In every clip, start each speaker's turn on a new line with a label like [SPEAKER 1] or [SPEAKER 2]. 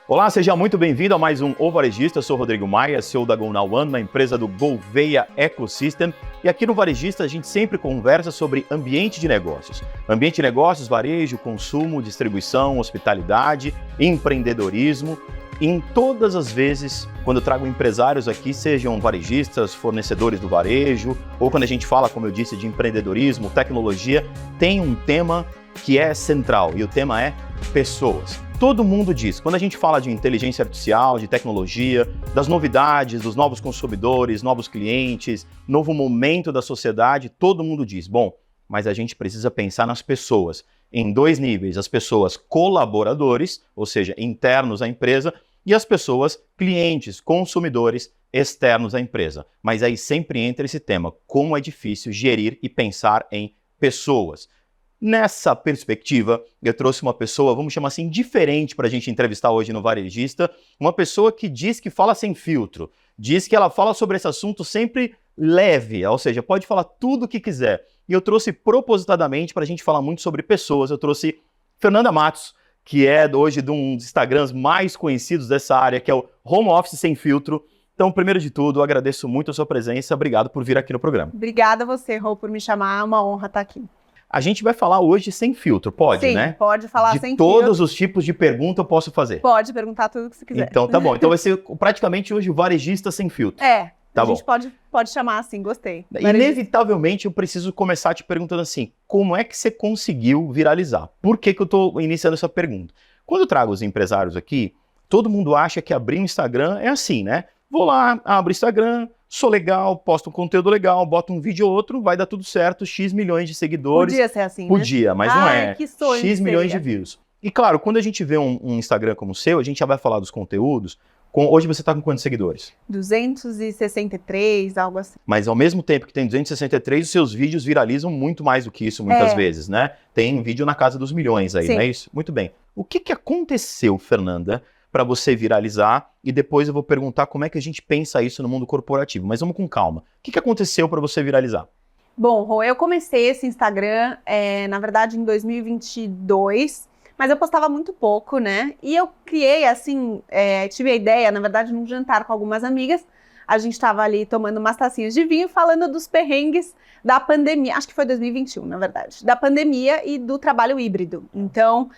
[SPEAKER 1] Olá, seja muito bem-vindo a mais um O Varejista. Eu sou o Rodrigo Maia, CEO da Go Now One, uma empresa do Gouveia Ecosystem. E aqui no Varejista a gente sempre conversa sobre ambiente de negócios. Ambiente de negócios, varejo, consumo, distribuição, hospitalidade, empreendedorismo. Em todas as vezes, quando eu trago empresários aqui, sejam varejistas, fornecedores do varejo, ou quando a gente fala, como eu disse, de empreendedorismo, tecnologia, tem um tema que é central, e o tema é pessoas. Todo mundo diz, quando a gente fala de inteligência artificial, de tecnologia, das novidades, dos novos consumidores, novos clientes, novo momento da sociedade, todo mundo diz, bom, mas a gente precisa pensar nas pessoas, em dois níveis, as pessoas colaboradores, ou seja, internos à empresa, e as pessoas clientes, consumidores, externos à empresa. Mas aí sempre entra esse tema, como é difícil gerir e pensar em pessoas. Nessa perspectiva, eu trouxe uma pessoa, vamos chamar assim, diferente para a gente entrevistar hoje no Varejista, uma pessoa que diz que fala sem filtro, diz que ela fala sobre esse assunto sempre leve, ou seja, pode falar tudo o que quiser. E eu trouxe propositadamente para a gente falar muito sobre pessoas, eu trouxe Fernanda Matos, que é hoje de um dos Instagrams mais conhecidos dessa área, que é o Home Office Sem Filtro. Então, primeiro de tudo, eu agradeço muito a sua presença, obrigado por vir aqui no programa.
[SPEAKER 2] Obrigada a você, Rô, por me chamar, é uma honra estar aqui.
[SPEAKER 1] A gente vai falar hoje sem filtro, pode,
[SPEAKER 2] Sim,
[SPEAKER 1] né?
[SPEAKER 2] Sim, pode falar sem filtro.
[SPEAKER 1] De todos os tipos de pergunta eu posso fazer.
[SPEAKER 2] Pode perguntar tudo o que você quiser.
[SPEAKER 1] Então tá bom. Então vai ser praticamente hoje o Varejista sem filtro.
[SPEAKER 2] É,
[SPEAKER 1] tá
[SPEAKER 2] a
[SPEAKER 1] bom.
[SPEAKER 2] gente pode chamar assim, gostei.
[SPEAKER 1] Inevitavelmente eu preciso começar te perguntando assim, como é que você conseguiu viralizar? Por que eu tô iniciando essa pergunta? Quando eu trago os empresários aqui, todo mundo acha que abrir um Instagram é assim, né? Vou lá, abro o Instagram, sou legal, posto um conteúdo legal, boto um vídeo ou outro, vai dar tudo certo, X milhões de seguidores.
[SPEAKER 2] Podia ser assim,
[SPEAKER 1] Podia,
[SPEAKER 2] né?
[SPEAKER 1] mas não é.
[SPEAKER 2] Que sonho
[SPEAKER 1] X milhões de views. E claro, quando a gente vê um Instagram como o seu, a gente já vai falar dos conteúdos. Hoje você está com quantos seguidores?
[SPEAKER 2] 263, algo assim.
[SPEAKER 1] Mas ao mesmo tempo que tem 263, os seus vídeos viralizam muito mais do que isso muitas vezes, né? Tem vídeo na casa dos milhões aí,
[SPEAKER 2] Sim.
[SPEAKER 1] Não é isso? Muito bem. O que aconteceu, Fernanda, para você viralizar, e depois eu vou perguntar como é que a gente pensa isso no mundo corporativo. Mas vamos com calma. O que aconteceu para você viralizar?
[SPEAKER 2] Bom, Rô, eu comecei esse Instagram, na verdade, em 2022, mas eu postava muito pouco, né? E eu criei, assim, tive a ideia, na verdade, num jantar com algumas amigas, a gente estava ali tomando umas tacinhas de vinho, falando dos perrengues da pandemia, acho que foi 2021, na verdade, da pandemia e do trabalho híbrido. Então,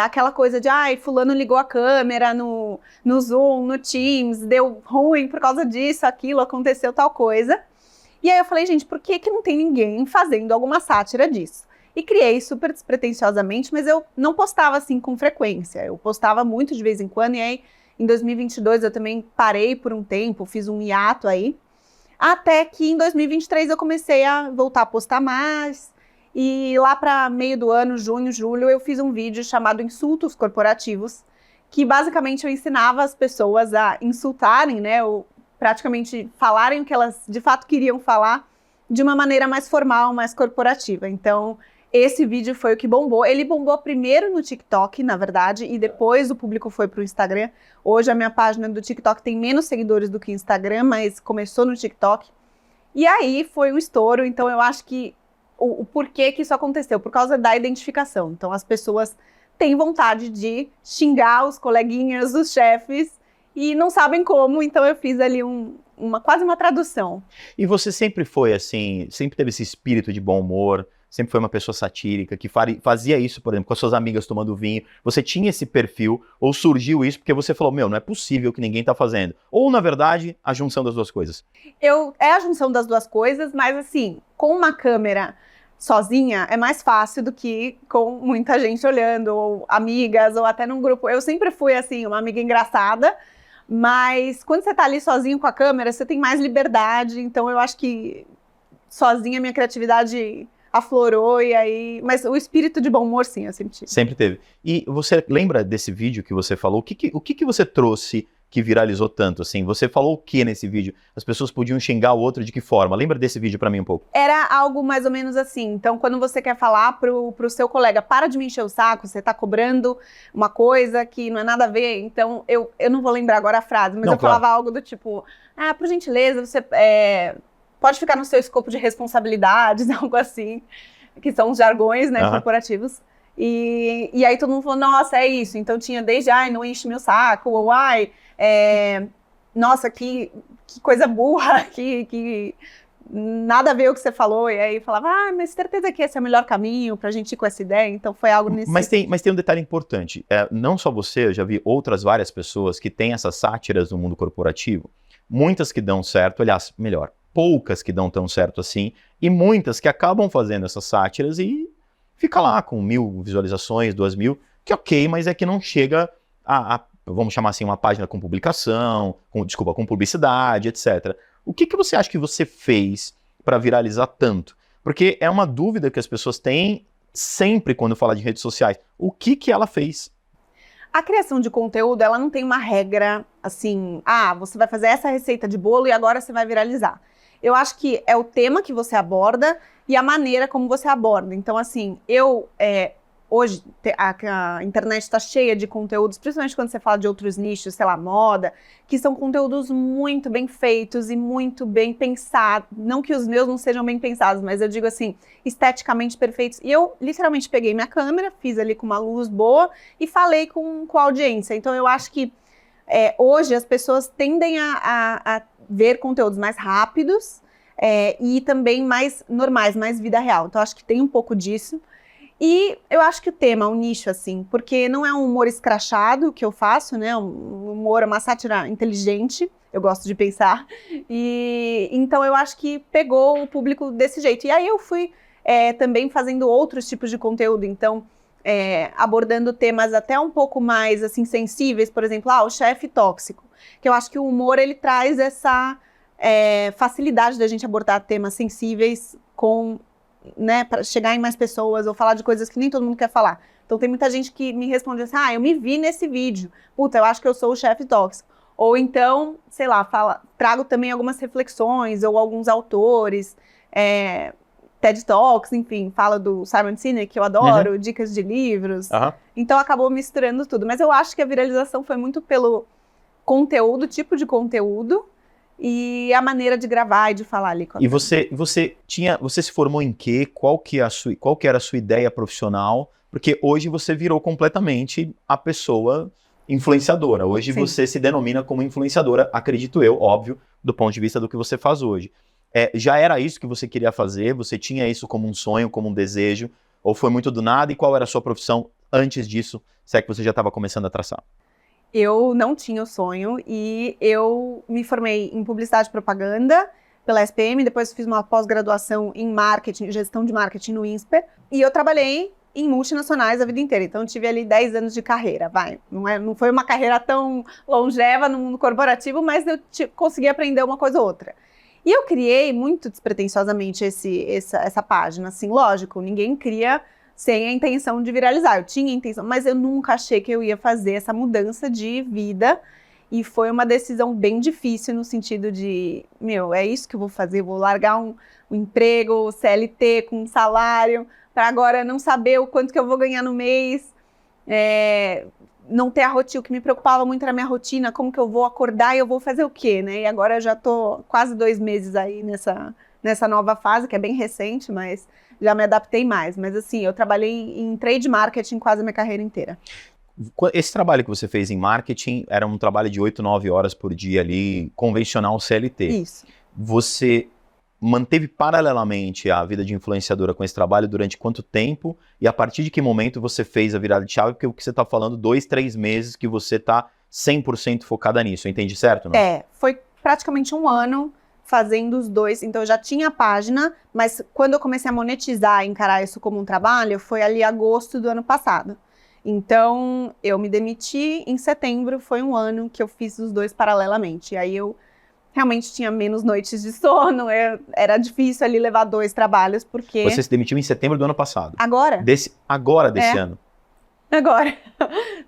[SPEAKER 2] aquela coisa de, fulano ligou a câmera no Zoom, no Teams, deu ruim por causa disso, aquilo, aconteceu tal coisa. E aí eu falei, gente, por que não tem ninguém fazendo alguma sátira disso? E criei super despretensiosamente, mas eu não postava assim com frequência, eu postava muito de vez em quando, e aí em 2022 eu também parei por um tempo, fiz um hiato aí, até que em 2023 eu comecei a voltar a postar mais, e lá para meio do ano, junho, julho, eu fiz um vídeo chamado Insultos Corporativos, que basicamente eu ensinava as pessoas a insultarem, né, ou praticamente falarem o que elas de fato queriam falar de uma maneira mais formal, mais corporativa. Então, esse vídeo foi o que bombou. Ele bombou primeiro no TikTok, na verdade, e depois o público foi para o Instagram. Hoje a minha página do TikTok tem menos seguidores do que o Instagram, mas começou no TikTok. E aí foi um estouro, então eu acho que o porquê que isso aconteceu, por causa da identificação. Então as pessoas têm vontade de xingar os coleguinhas, os chefes, e não sabem como, então eu fiz ali quase uma tradução.
[SPEAKER 1] E você sempre foi assim, sempre teve esse espírito de bom humor, sempre foi uma pessoa satírica, que fazia isso, por exemplo, com as suas amigas tomando vinho. Você tinha esse perfil, ou surgiu isso porque você falou, não é possível que ninguém tá fazendo. Ou, na verdade, a junção das duas coisas?
[SPEAKER 2] É a junção das duas coisas, mas assim, com uma câmera sozinha é mais fácil do que com muita gente olhando, ou amigas, ou até num grupo. Eu sempre fui, assim, uma amiga engraçada, mas quando você tá ali sozinho com a câmera, você tem mais liberdade, então eu acho que sozinha a minha criatividade aflorou e aí... Mas o espírito de bom humor, sim, eu sempre tive.
[SPEAKER 1] Sempre teve. E você lembra desse vídeo que você falou? O que você trouxe que viralizou tanto, assim? Você falou o que nesse vídeo? As pessoas podiam xingar o outro de que forma? Lembra desse vídeo pra mim um pouco?
[SPEAKER 2] Era algo mais ou menos assim. Então, quando você quer falar pro seu colega, para de me encher o saco, você tá cobrando uma coisa que não é nada a ver. Então, eu não vou lembrar agora a frase, mas eu falava algo do tipo, por gentileza, você pode ficar no seu escopo de responsabilidades, algo assim, que são os jargões, né, corporativos. E aí todo mundo falou, nossa, é isso. Então tinha desde, ai, não enche meu saco, ou ai, nossa, que coisa burra, que nada a ver o que você falou. E aí falava, mas certeza que esse é o melhor caminho pra gente ir com essa ideia. Então foi algo nesse...
[SPEAKER 1] Mas tem um detalhe importante. Não só você, eu já vi várias pessoas que têm essas sátiras no mundo corporativo. Muitas que dão certo, aliás, melhor, poucas que dão tão certo assim, e muitas que acabam fazendo essas sátiras e fica lá com 1.000 visualizações, 2.000, que ok, mas é que não chega vamos chamar assim, uma página com publicação, com publicidade, etc. O que você acha que você fez para viralizar tanto? Porque é uma dúvida que as pessoas têm sempre quando fala de redes sociais. O que ela fez?
[SPEAKER 2] A criação de conteúdo, ela não tem uma regra assim, você vai fazer essa receita de bolo e agora você vai viralizar. Eu acho que é o tema que você aborda e a maneira como você aborda. Então, assim, hoje a internet está cheia de conteúdos, principalmente quando você fala de outros nichos, sei lá, moda, que são conteúdos muito bem feitos e muito bem pensados. Não que os meus não sejam bem pensados, mas eu digo assim, esteticamente perfeitos. E eu literalmente peguei minha câmera, fiz ali com uma luz boa e falei com a audiência. Então eu acho que hoje as pessoas tendem a ver conteúdos mais rápidos e também mais normais, mais vida real. Então acho que tem um pouco disso. E eu acho que o tema, o nicho, assim, porque não é um humor escrachado que eu faço, né? Um humor, uma sátira inteligente, eu gosto de pensar. E então eu acho que pegou o público desse jeito. E aí eu fui também fazendo outros tipos de conteúdo, então abordando temas até um pouco mais assim sensíveis, por exemplo, o chefe tóxico, que eu acho que o humor ele traz essa facilidade da gente abordar temas sensíveis para chegar em mais pessoas ou falar de coisas que nem todo mundo quer falar. Então tem muita gente que me responde assim, eu me vi nesse vídeo, puta, eu acho que eu sou o chefe tóxico. Ou então, sei lá, trago também algumas reflexões ou alguns autores, TED Talks, enfim, fala do Simon Sinek, que eu adoro, dicas de livros. Então acabou misturando tudo. Mas eu acho que a viralização foi muito pelo conteúdo, tipo de conteúdo, e a maneira de gravar e de falar ali.
[SPEAKER 1] E você se formou em quê? Qual que era a sua ideia profissional? Porque hoje você virou completamente a pessoa influenciadora. Hoje Sim. Você se denomina como influenciadora, acredito eu, óbvio, do ponto de vista do que você faz hoje. Já era isso que você queria fazer? Você tinha isso como um sonho, como um desejo? Ou foi muito do nada? E qual era a sua profissão antes disso, se é que você já estava começando a traçar?
[SPEAKER 2] Eu não tinha o sonho e eu me formei em publicidade e propaganda pela SPM, depois fiz uma pós-graduação em marketing, gestão de marketing no INSPER, e eu trabalhei em multinacionais a vida inteira, então eu tive ali 10 anos de carreira, não foi uma carreira tão longeva no mundo corporativo, mas eu consegui aprender uma coisa ou outra. E eu criei muito despretensiosamente essa página, assim, lógico, ninguém cria sem a intenção de viralizar. Eu tinha intenção, mas eu nunca achei que eu ia fazer essa mudança de vida. E foi uma decisão bem difícil no sentido de, é isso que eu vou fazer, vou largar um emprego CLT com um salário, para agora não saber o quanto que eu vou ganhar no mês, não ter a rotina. O que me preocupava muito era a minha rotina, como que eu vou acordar e eu vou fazer o quê, né? E agora eu já tô quase 2 meses aí nessa nova fase, que é bem recente, mas já me adaptei mais. Mas assim, eu trabalhei em trade marketing quase a minha carreira inteira.
[SPEAKER 1] Esse trabalho que você fez em marketing era um trabalho de 8, 9 horas por dia ali, convencional CLT.
[SPEAKER 2] Isso.
[SPEAKER 1] Você manteve paralelamente a vida de influenciadora com esse trabalho durante quanto tempo? E a partir de que momento você fez a virada de chave? Porque o que você está falando, 2, 3 meses que você está 100% focada nisso. Eu entendi certo? Não?
[SPEAKER 2] Foi praticamente 1 ano fazendo os dois. Então eu já tinha a página, mas quando eu comecei a monetizar, encarar isso como um trabalho, foi ali agosto do ano passado. Então eu me demiti em setembro, foi 1 ano que eu fiz os dois paralelamente. E aí eu realmente tinha menos noites de sono, era difícil ali levar 2 trabalhos, porque...
[SPEAKER 1] Você se demitiu em setembro do ano passado?
[SPEAKER 2] Agora.
[SPEAKER 1] Desse ano?
[SPEAKER 2] Agora.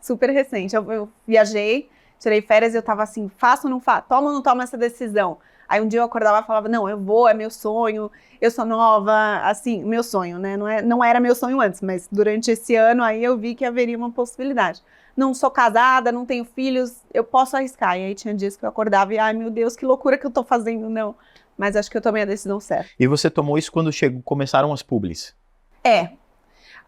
[SPEAKER 2] Super recente. Eu viajei, tirei férias e eu tava assim, faço ou não faço? Toma ou não toma essa decisão? Aí um dia eu acordava e falava, não, eu vou, é meu sonho, eu sou nova, assim, meu sonho, né? Não era meu sonho antes, mas durante esse ano aí eu vi que haveria uma possibilidade. Não sou casada, não tenho filhos, eu posso arriscar. E aí tinha dias que eu acordava e, ai meu Deus, que loucura que eu tô fazendo, não. Mas acho que eu tomei a decisão certa.
[SPEAKER 1] E você tomou isso quando começaram as publis?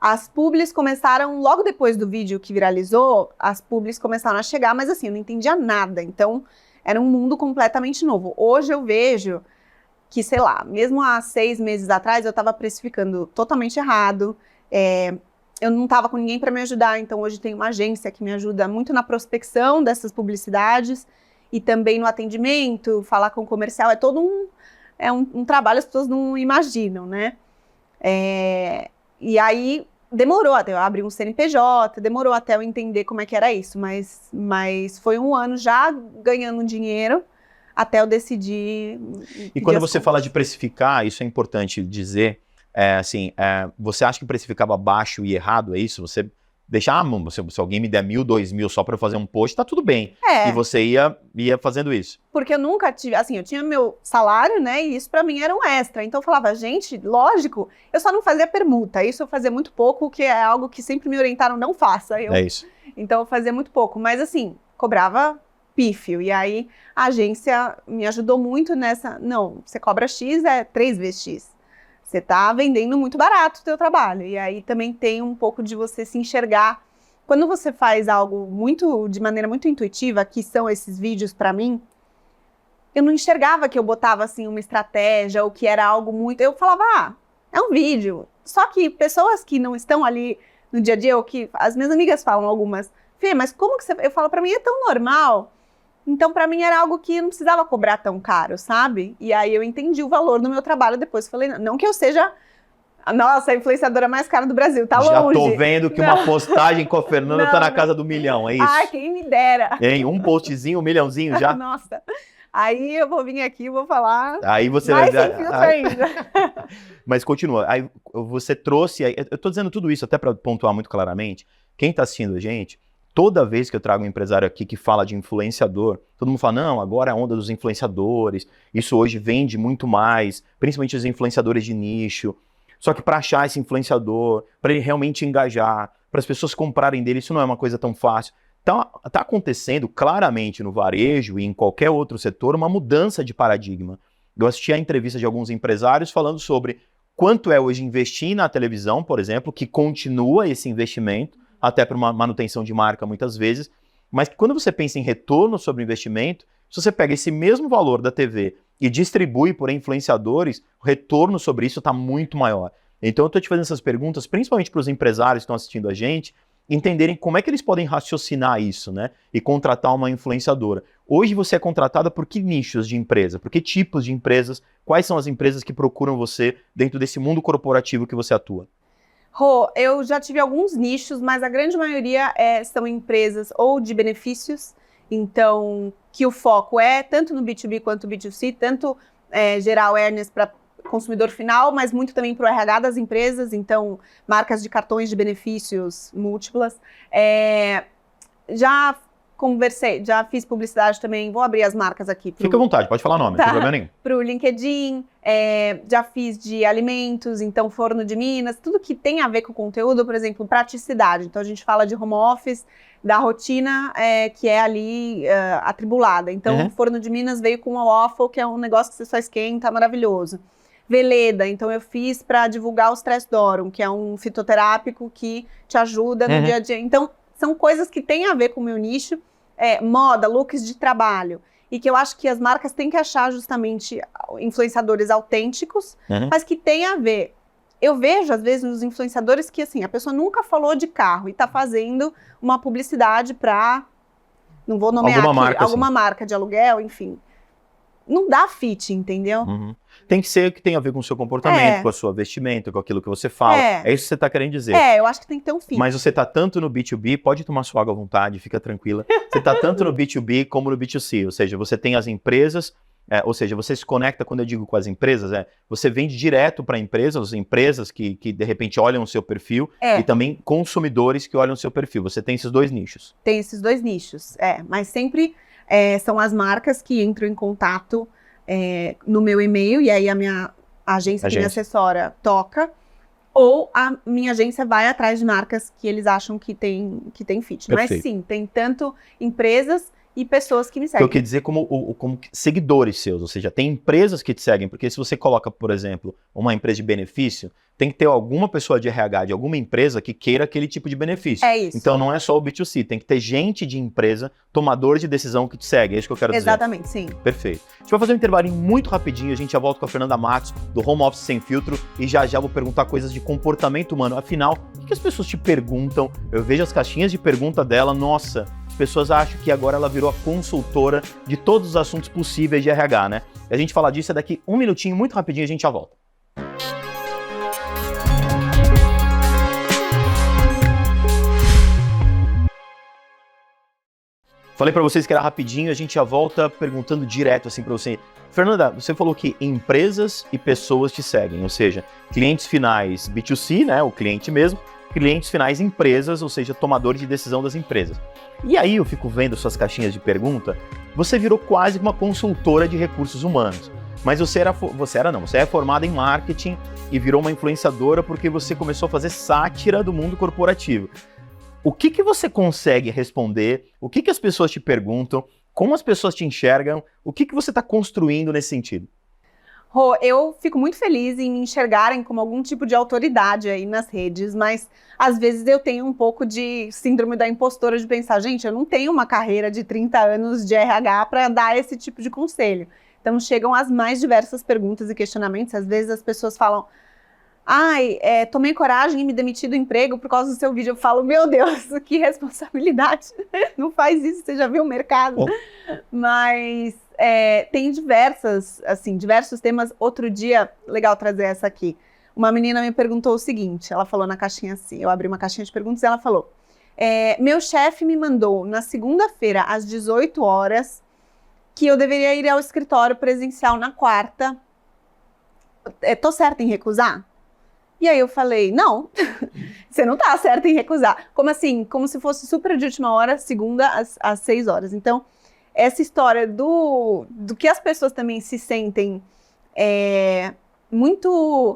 [SPEAKER 2] As publis começaram, logo depois do vídeo que viralizou, as publis começaram a chegar, mas assim, eu não entendia nada. Então, era um mundo completamente novo. Hoje eu vejo que, sei lá, mesmo há 6 meses atrás, eu estava precificando totalmente errado. Eu não estava com ninguém para me ajudar, então hoje tem uma agência que me ajuda muito na prospecção dessas publicidades e também no atendimento, falar com o comercial. É todo um trabalho, as pessoas não imaginam, né? E aí demorou até eu abrir um CNPJ, demorou até eu entender como é que era isso, mas foi um ano já ganhando dinheiro até eu decidir.
[SPEAKER 1] E quando você fala de precificar, isso é importante dizer, você acha que precificava baixo e errado, é isso? Você deixa, se alguém me der 1.000, 2.000 só para fazer um post, tá tudo bem. E você ia fazendo isso.
[SPEAKER 2] Porque eu nunca tive, assim, eu tinha meu salário, né, e isso para mim era um extra. Então eu falava, gente, lógico, eu só não fazia permuta, isso eu fazia muito pouco, que é algo que sempre me orientaram, não faça.
[SPEAKER 1] É isso.
[SPEAKER 2] Então eu fazia muito pouco, mas assim, cobrava pífio. E aí a agência me ajudou muito nessa, não, você cobra X, é 3 vezes X. Você tá vendendo muito barato o teu trabalho. E aí também tem um pouco de você se enxergar. Quando você faz algo de maneira muito intuitiva, que são esses vídeos para mim, eu não enxergava que eu botava assim uma estratégia ou que era algo muito... Eu falava, é um vídeo. Só que pessoas que não estão ali no dia a dia, ou que as minhas amigas falam algumas, Fê, mas como que você... Eu falo, para mim é tão normal. Então, para mim, era algo que não precisava cobrar tão caro, sabe? E aí eu entendi o valor do meu trabalho depois. Falei, não que eu seja, nossa, a influenciadora mais cara do Brasil, tá longe.
[SPEAKER 1] Já tô vendo que uma postagem com a Fernanda tá na casa do 1 milhão, é isso?
[SPEAKER 2] Ai, quem me dera.
[SPEAKER 1] Hein? Um postzinho, 1 milhãozinho já?
[SPEAKER 2] Nossa. Aí eu vou vir aqui e vou falar
[SPEAKER 1] aí você
[SPEAKER 2] mais
[SPEAKER 1] vai...
[SPEAKER 2] sem filtro ainda.
[SPEAKER 1] Mas continua. Aí você trouxe... Eu tô dizendo tudo isso até para pontuar muito claramente. Quem tá assistindo a gente... Toda vez que eu trago um empresário aqui que fala de influenciador, todo mundo fala, não, agora é a onda dos influenciadores, isso hoje vende muito mais, principalmente os influenciadores de nicho. Só que para achar esse influenciador, para ele realmente engajar, para as pessoas comprarem dele, isso não é uma coisa tão fácil. Tá acontecendo claramente no varejo e em qualquer outro setor uma mudança de paradigma. Eu assisti a entrevista de alguns empresários falando sobre quanto é hoje investir na televisão, por exemplo, que continua esse investimento, até para uma manutenção de marca muitas vezes, mas que quando você pensa em retorno sobre investimento, se você pega esse mesmo valor da TV e distribui por influenciadores, o retorno sobre isso está muito maior. Então eu estou te fazendo essas perguntas, principalmente para os empresários que estão assistindo a gente, entenderem como é que eles podem raciocinar isso, né? E contratar uma influenciadora. Hoje você é contratada por que nichos de empresa? Por que tipos de empresas? Quais são as empresas que procuram você dentro desse mundo corporativo que você atua?
[SPEAKER 2] Rô, eu já tive alguns nichos, mas a grande maioria são empresas ou de benefícios, então que o foco é tanto no B2B quanto no B2C, tanto gerar awareness para consumidor final, mas muito também para o RH das empresas, então marcas de cartões de benefícios múltiplas. Já conversei, já fiz publicidade também, vou abrir as marcas aqui.
[SPEAKER 1] Fica à vontade, pode falar nome, não tem problema nenhum.
[SPEAKER 2] Para o LinkedIn, já fiz de alimentos, então Forno de Minas, tudo que tem a ver com conteúdo, por exemplo, praticidade. Então a gente fala de home office, da rotina que é ali atribulada. Então Forno de Minas veio com o waffle, que é um negócio que você só esquenta, maravilhoso. Veleda, então eu fiz para divulgar o Stress Dorum, que é um fitoterápico que te ajuda no dia a dia. Então são coisas que têm a ver com o meu nicho. Moda, looks de trabalho, e que eu acho que as marcas têm que achar justamente influenciadores autênticos, mas que tem a ver. Eu vejo, às vezes, nos influenciadores que, assim, a pessoa nunca falou de carro e está fazendo uma publicidade para, não vou nomear alguma marca de aluguel, enfim. Não dá fit, entendeu?
[SPEAKER 1] Tem que ser que tenha a ver com o seu comportamento, com a sua vestimenta, com aquilo que você fala. É isso que você está querendo dizer.
[SPEAKER 2] Eu acho que tem que ter um fit.
[SPEAKER 1] Mas você está tanto no B2B, pode tomar sua água à vontade, fica tranquila. Você está tanto no B2B como no B2C, ou seja, você tem as empresas, ou seja, você se conecta, quando eu digo com as empresas, você vende direto para empresas, as empresas que de repente olham o seu perfil, e também consumidores que olham o seu perfil. Você tem esses 2 nichos.
[SPEAKER 2] Tem esses 2 nichos, mas sempre são as marcas que entram em contato no meu e-mail, e aí a minha agência que me assessora toca, ou a minha agência vai atrás de marcas que eles acham que tem fit. Perfeito. Mas sim, tem tanto empresas e pessoas que me
[SPEAKER 1] Que
[SPEAKER 2] seguem.
[SPEAKER 1] eu quero dizer como seguidores seus, ou seja, tem empresas que te seguem, porque se você coloca, por exemplo, uma empresa de benefício, tem que ter alguma pessoa de RH de alguma empresa que queira aquele tipo de benefício.
[SPEAKER 2] É isso.
[SPEAKER 1] Então não é só o B2C, tem que ter gente de empresa, tomador de decisão que te segue, é isso que eu quero dizer.
[SPEAKER 2] Exatamente, sim.
[SPEAKER 1] Perfeito. A gente vai fazer um intervalinho muito rapidinho, a gente já volta com a Fernanda Matos, do Home Office Sem Filtro, e já vou perguntar coisas de comportamento humano. Afinal, o que as pessoas te perguntam? Eu vejo as caixinhas de pergunta dela, nossa, as pessoas acham que agora ela virou a consultora de todos os assuntos possíveis de RH, né? E a gente fala disso daqui um minutinho, muito rapidinho, a gente já volta. Falei pra vocês que era rapidinho, a gente já volta perguntando direto assim pra você. Fernanda, você falou que empresas e pessoas te seguem, ou seja, clientes finais B2C, né, o cliente mesmo, clientes finais empresas, ou seja, tomadores de decisão das empresas. E aí eu fico vendo suas caixinhas de pergunta, você virou quase uma consultora de recursos humanos. Mas você é formada em marketing e virou uma influenciadora porque você começou a fazer sátira do mundo corporativo. O que você consegue responder? O que as pessoas te perguntam? Como as pessoas te enxergam? O que você está construindo nesse sentido?
[SPEAKER 2] Rô, eu fico muito feliz em me enxergarem como algum tipo de autoridade aí nas redes, mas às vezes eu tenho um pouco de síndrome da impostora de pensar, gente, eu não tenho uma carreira de 30 anos de RH para dar esse tipo de conselho. Então chegam as mais diversas perguntas e questionamentos, às vezes as pessoas falam, tomei coragem e me demiti do emprego por causa do seu vídeo. Eu falo, meu Deus, que responsabilidade. Não faz isso, você já viu o mercado. Oh. Mas tem diversos temas. Outro dia, legal trazer essa aqui. Uma menina me perguntou o seguinte, ela falou na caixinha assim, eu abri uma caixinha de perguntas e ela falou, meu chefe me mandou na segunda-feira às 18 horas que eu deveria ir ao escritório presencial na quarta. Tô certa em recusar? E aí eu falei, não, você não tá certa em recusar. Como assim? Como se fosse super de última hora, segunda às 6 horas. Então, essa história do que as pessoas também se sentem muito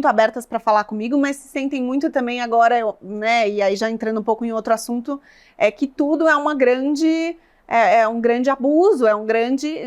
[SPEAKER 2] abertas para falar comigo, mas se sentem muito também agora, né, e aí já entrando um pouco em outro assunto, é que tudo é uma grande... É um grande abuso,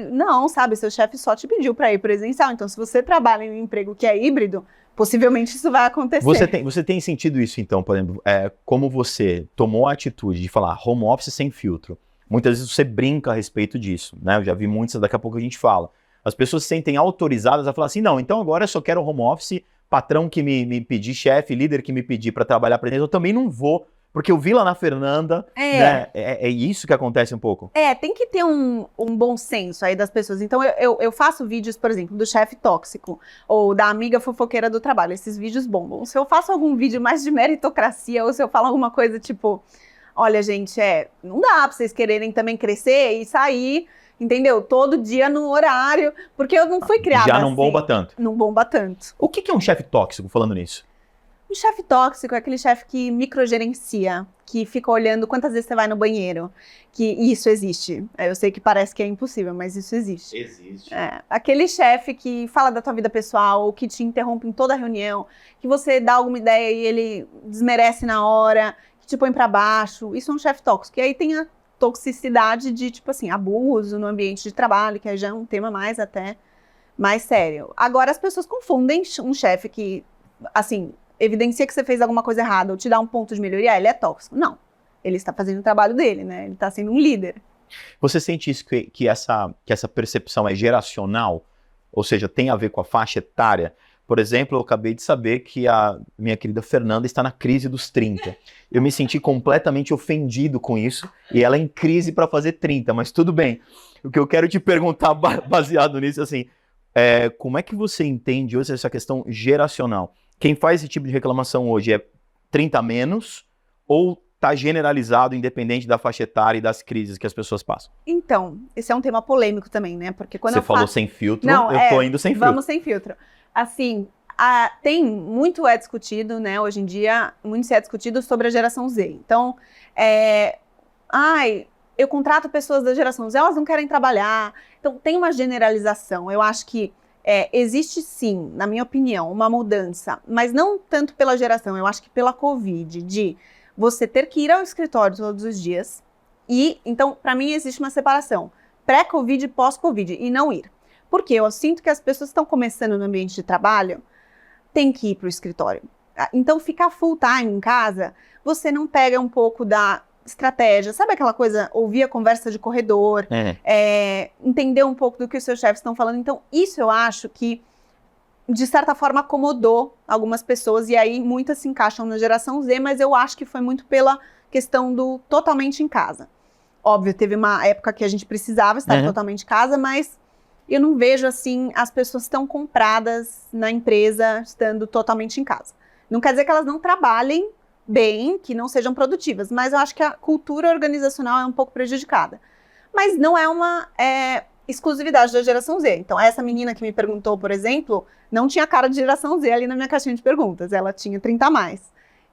[SPEAKER 2] Não, sabe, seu chefe só te pediu para ir presencial. Então, se você trabalha em um emprego que é híbrido, possivelmente isso vai acontecer.
[SPEAKER 1] Você tem sentido isso, então, por exemplo, como você tomou a atitude de falar home office sem filtro. Muitas vezes você brinca a respeito disso, né? Eu já vi muitas, daqui a pouco a gente fala. As pessoas se sentem autorizadas a falar assim, não, então agora eu só quero home office, patrão que me pedir, chefe, líder que me pedir para trabalhar para eles, eu também não vou. Porque eu vi lá na Fernanda, né? É isso que acontece um pouco.
[SPEAKER 2] Tem que ter um bom senso aí das pessoas. Então, eu faço vídeos, por exemplo, do chefe tóxico, ou da amiga fofoqueira do trabalho. Esses vídeos bombam. Se eu faço algum vídeo mais de meritocracia, ou se eu falo alguma coisa tipo, olha, gente, não dá pra vocês quererem também crescer e sair, entendeu? Todo dia no horário, porque eu não fui criada
[SPEAKER 1] já não bomba tanto.
[SPEAKER 2] Não bomba tanto.
[SPEAKER 1] O que é um chefe tóxico, falando nisso?
[SPEAKER 2] Um chefe tóxico é aquele chefe que microgerencia, que fica olhando quantas vezes você vai no banheiro, que isso existe. Eu sei que parece que é impossível, mas isso existe.
[SPEAKER 1] Existe.
[SPEAKER 2] Aquele chefe que fala da tua vida pessoal, que te interrompe em toda reunião, que você dá alguma ideia e ele desmerece na hora, que te põe pra baixo. Isso é um chefe tóxico. E aí tem a toxicidade de, tipo assim, abuso no ambiente de trabalho, que aí já é um tema mais sério. Agora, as pessoas confundem um chefe que, assim... evidencia que você fez alguma coisa errada ou te dá um ponto de melhoria, ele é tóxico. Não. Ele está fazendo o trabalho dele, né? Ele está sendo um líder.
[SPEAKER 1] Você sente isso que essa percepção é geracional? Ou seja, tem a ver com a faixa etária? Por exemplo, eu acabei de saber que a minha querida Fernanda está na crise dos 30. Eu me senti completamente ofendido com isso e ela é em crise para fazer 30, mas tudo bem. O que eu quero te perguntar baseado nisso, assim, como é que você entende hoje essa questão geracional? Quem faz esse tipo de reclamação hoje é 30 a menos ou está generalizado, independente da faixa etária e das crises que as pessoas passam?
[SPEAKER 2] Então, esse é um tema polêmico também, né? Porque quando
[SPEAKER 1] você falou sem filtro,
[SPEAKER 2] não,
[SPEAKER 1] eu tô indo sem filtro.
[SPEAKER 2] Vamos sem filtro. Assim, muito discutido, né? Hoje em dia, muito se é discutido sobre a geração Z. Então, eu contrato pessoas da geração Z, elas não querem trabalhar. Então, tem uma generalização. Eu acho que existe sim, na minha opinião, uma mudança, mas não tanto pela geração, eu acho que pela Covid, de você ter que ir ao escritório todos os dias, E, então, para mim, existe uma separação pré-Covid e pós-Covid, e não ir. Porque eu sinto que as pessoas que estão começando no ambiente de trabalho têm que ir para o escritório. Então, ficar full time em casa, você não pega um pouco da estratégia, sabe aquela coisa, ouvir a conversa de corredor, entender um pouco do que os seus chefes estão falando. Então, isso eu acho que, de certa forma, acomodou algumas pessoas, e aí muitas se encaixam na geração Z, mas eu acho que foi muito pela questão do totalmente em casa. Óbvio, teve uma época que a gente precisava estar totalmente em casa, mas eu não vejo, assim, as pessoas tão compradas na empresa estando totalmente em casa. Não quer dizer que elas não trabalhem bem, que não sejam produtivas, mas eu acho que a cultura organizacional é um pouco prejudicada. Mas não é uma exclusividade da geração Z. Então, essa menina que me perguntou, por exemplo, não tinha cara de geração Z ali na minha caixinha de perguntas. Ela tinha 30 a mais.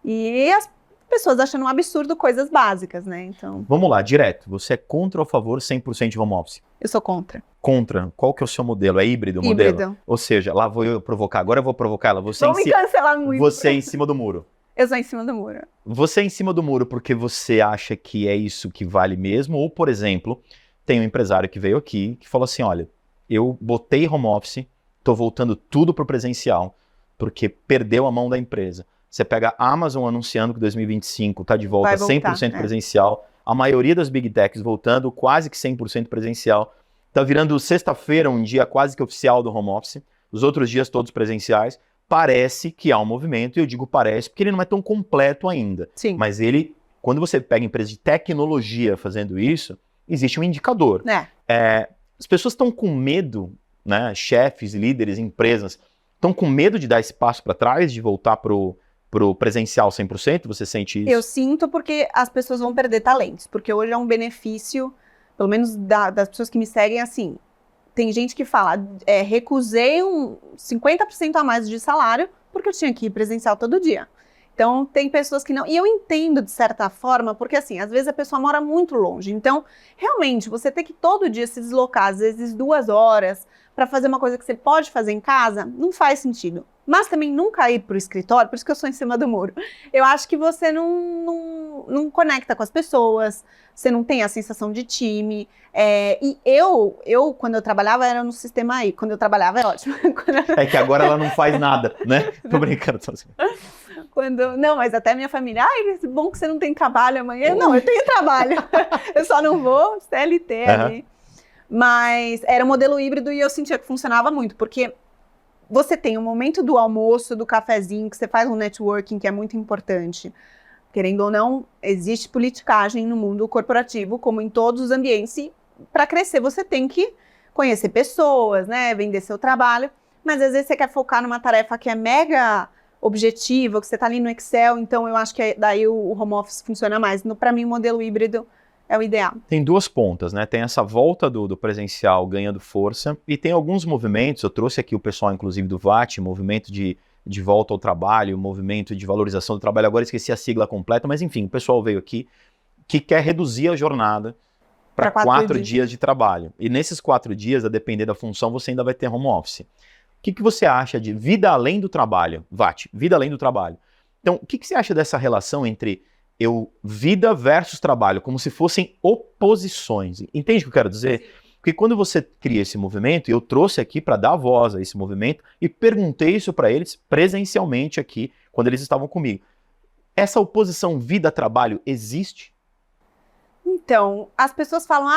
[SPEAKER 2] E as pessoas achando um absurdo coisas básicas, né? Então...
[SPEAKER 1] Vamos lá, direto. Você é contra ou a favor 100% de home office?
[SPEAKER 2] Eu sou contra.
[SPEAKER 1] Contra. Qual que é o seu modelo? É híbrido o modelo? Ou seja, lá vou eu provocar. Agora eu vou provocar ela. Você
[SPEAKER 2] vão me cancelar muito.
[SPEAKER 1] Você em cima do muro.
[SPEAKER 2] Eu sou em cima do muro.
[SPEAKER 1] Você é em cima do muro porque você acha que é isso que vale mesmo? Ou, por exemplo, tem um empresário que veio aqui que falou assim, olha, eu botei home office, tô voltando tudo pro presencial, porque perdeu a mão da empresa. Você pega a Amazon anunciando que 2025 tá de volta 100% presencial, a maioria das Big Techs voltando quase que 100% presencial, tá virando sexta-feira um dia quase que oficial do home office, os outros dias todos presenciais. Parece que há um movimento, e eu digo parece porque ele não é tão completo ainda.
[SPEAKER 2] Sim.
[SPEAKER 1] Mas ele, quando você pega empresa de tecnologia fazendo isso, existe um indicador. As pessoas estão com medo, né, chefes, líderes, empresas, estão com medo de dar esse passo para trás, de voltar pro presencial 100%? Você sente isso?
[SPEAKER 2] Eu sinto porque as pessoas vão perder talentos, porque hoje é um benefício, pelo menos das pessoas que me seguem, assim... Tem gente que fala, recusei 50% a mais de salário porque eu tinha que ir presencial todo dia. Então, tem pessoas que não... E eu entendo, de certa forma, porque, assim, às vezes a pessoa mora muito longe. Então, realmente, você ter que todo dia se deslocar, às vezes 2 horas, para fazer uma coisa que você pode fazer em casa, não faz sentido. Mas também nunca ir para o escritório, por isso que eu sou em cima do muro. Eu acho que você não conecta com as pessoas, você não tem a sensação de time. E eu, quando eu trabalhava, era no sistema aí. Quando eu trabalhava, é ótimo.
[SPEAKER 1] É que agora ela não faz nada, né? Tô brincando.
[SPEAKER 2] Não, mas até minha família, bom que você não tem trabalho amanhã. Não, eu tenho trabalho. Eu só não vou CLT ali. Mas era um modelo híbrido e eu sentia que funcionava muito, porque você tem o momento do almoço, do cafezinho, que você faz um networking que é muito importante. Querendo ou não, existe politicagem no mundo corporativo, como em todos os ambientes, e para crescer você tem que conhecer pessoas, né, vender seu trabalho, mas às vezes você quer focar numa tarefa que é mega objetiva, que você está ali no Excel, então eu acho que daí o home office funciona mais. Para mim, o modelo híbrido é o ideal.
[SPEAKER 1] Tem duas pontas, né? Tem essa volta do presencial ganhando força e tem alguns movimentos, eu trouxe aqui o pessoal, inclusive, do VAT, movimento de volta ao trabalho, movimento de valorização do trabalho, agora esqueci a sigla completa, mas enfim, o pessoal veio aqui que quer reduzir a jornada para 4 dias de trabalho. E nesses 4 dias, a depender da função, você ainda vai ter home office. O que você acha de vida além do trabalho? VAT, vida além do trabalho. Então, o que você acha dessa relação entre vida versus trabalho, como se fossem oposições? Entende o que eu quero dizer? Porque quando você cria esse movimento, e eu trouxe aqui para dar voz a esse movimento e perguntei isso para eles presencialmente aqui, quando eles estavam comigo. Essa oposição vida-trabalho existe?
[SPEAKER 2] Então, as pessoas falam,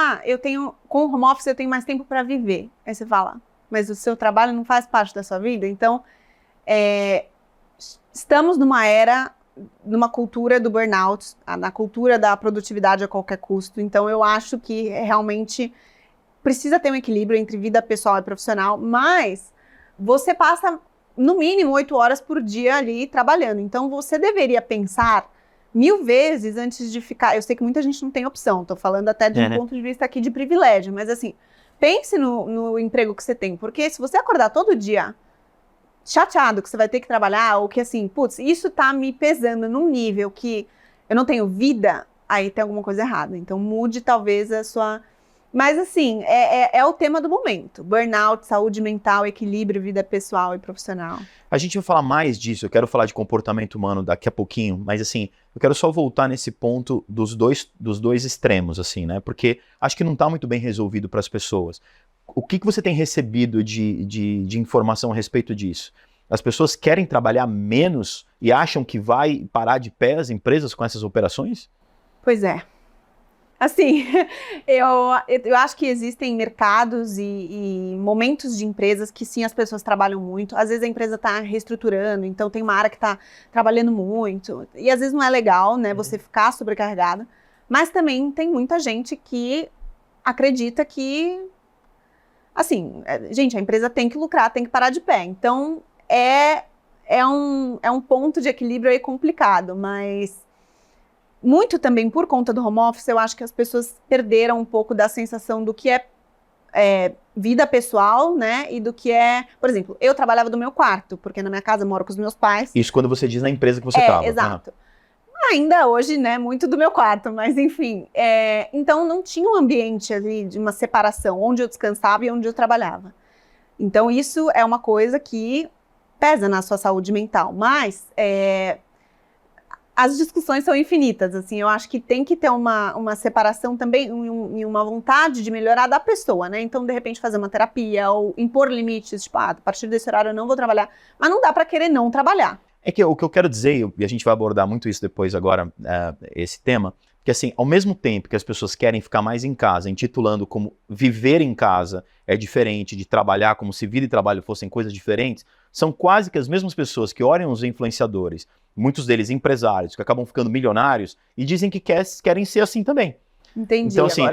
[SPEAKER 2] com o home office eu tenho mais tempo para viver. Aí você fala, mas o seu trabalho não faz parte da sua vida? Então, estamos numa cultura do burnout, na cultura da produtividade a qualquer custo. Então, eu acho que realmente precisa ter um equilíbrio entre vida pessoal e profissional, mas você passa, no mínimo, 8 horas por dia ali trabalhando. Então, você deveria pensar 1000 vezes antes de ficar... Eu sei que muita gente não tem opção, tô falando até de um ponto de vista aqui de privilégio, mas assim, pense no emprego que você tem, porque se você acordar todo dia chateado que você vai ter que trabalhar, ou que assim, putz, isso tá me pesando num nível que eu não tenho vida, aí tem alguma coisa errada. Então, mude talvez a sua Mas assim, é o tema do momento. Burnout, saúde mental, equilíbrio, vida pessoal e profissional.
[SPEAKER 1] A gente vai falar mais disso, eu quero falar de comportamento humano daqui a pouquinho, mas assim, eu quero só voltar nesse ponto dos dois extremos, assim, né? Porque acho que não está muito bem resolvido para as pessoas. O que você tem recebido de informação a respeito disso? As pessoas querem trabalhar menos e acham que vai parar de pé as empresas com essas operações?
[SPEAKER 2] Pois é. Assim, eu acho que existem mercados e momentos de empresas que sim, as pessoas trabalham muito. Às vezes a empresa está reestruturando, então tem uma área que está trabalhando muito. E às vezes não é legal, né, você ficar sobrecarregada. Mas também tem muita gente que acredita que, assim, gente, a empresa tem que lucrar, tem que parar de pé. Então, é um ponto de equilíbrio aí complicado, mas muito também por conta do home office, eu acho que as pessoas perderam um pouco da sensação do que é vida pessoal, né? E do que é... Por exemplo, eu trabalhava do meu quarto, porque na minha casa eu moro com os meus pais.
[SPEAKER 1] Isso quando você diz na empresa que você estava.
[SPEAKER 2] Exato. Ainda hoje, né? Muito do meu quarto, mas enfim. Então não tinha um ambiente ali de uma separação, onde eu descansava e onde eu trabalhava. Então isso é uma coisa que pesa na sua saúde mental, mas... as discussões são infinitas, assim, eu acho que tem que ter uma separação também e uma vontade de melhorar da pessoa, né? Então, de repente, fazer uma terapia ou impor limites, tipo, a partir desse horário eu não vou trabalhar, mas não dá para querer não trabalhar.
[SPEAKER 1] É que o que eu quero dizer, e a gente vai abordar muito isso depois agora, esse tema, que assim, ao mesmo tempo que as pessoas querem ficar mais em casa, intitulando como viver em casa é diferente de trabalhar, como se vida e trabalho fossem coisas diferentes, são quase que as mesmas pessoas que olham os influenciadores, muitos deles empresários, que acabam ficando milionários e dizem que querem ser assim também.
[SPEAKER 2] Entendi.
[SPEAKER 1] Então assim,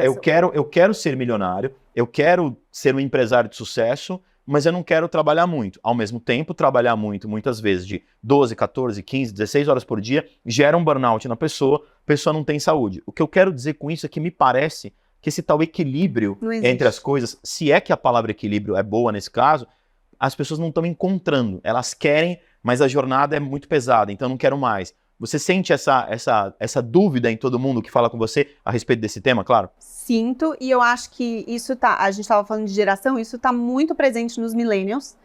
[SPEAKER 1] eu quero ser milionário, eu quero ser um empresário de sucesso, mas eu não quero trabalhar muito. Ao mesmo tempo, trabalhar muito, muitas vezes de 12, 14, 15, 16 horas por dia, gera um burnout na pessoa, a pessoa não tem saúde. O que eu quero dizer com isso é que me parece que esse tal equilíbrio entre as coisas, se é que a palavra equilíbrio é boa nesse caso, as pessoas não estão encontrando. Elas querem, mas a jornada é muito pesada, então eu não quero mais. Você sente essa dúvida em todo mundo que fala com você a respeito desse tema, claro?
[SPEAKER 2] Sinto, e eu acho que isso a gente estava falando de geração, isso está muito presente nos millennials,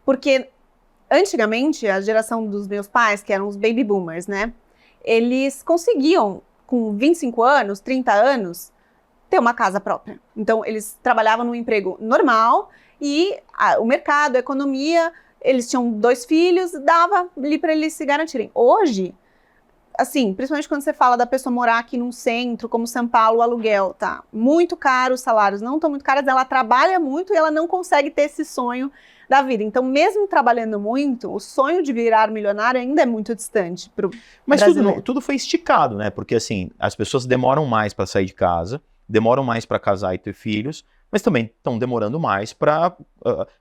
[SPEAKER 2] porque antigamente a geração dos meus pais, que eram os baby boomers, né, eles conseguiam, com 25 anos, 30 anos, ter uma casa própria. Então, eles trabalhavam num emprego normal e o mercado, a economia, eles tinham 2 filhos, dava ali para eles se garantirem. Hoje, assim, principalmente quando você fala da pessoa morar aqui num centro, como São Paulo, o aluguel tá muito caro, os salários não estão muito caros, ela trabalha muito e ela não consegue ter esse sonho da vida. Então, mesmo trabalhando muito, o sonho de virar milionário ainda é muito distante para o brasileiro.
[SPEAKER 1] Mas tudo foi esticado, né? Porque, assim, as pessoas demoram mais para sair de casa, demoram mais para casar e ter filhos, mas também estão demorando mais para...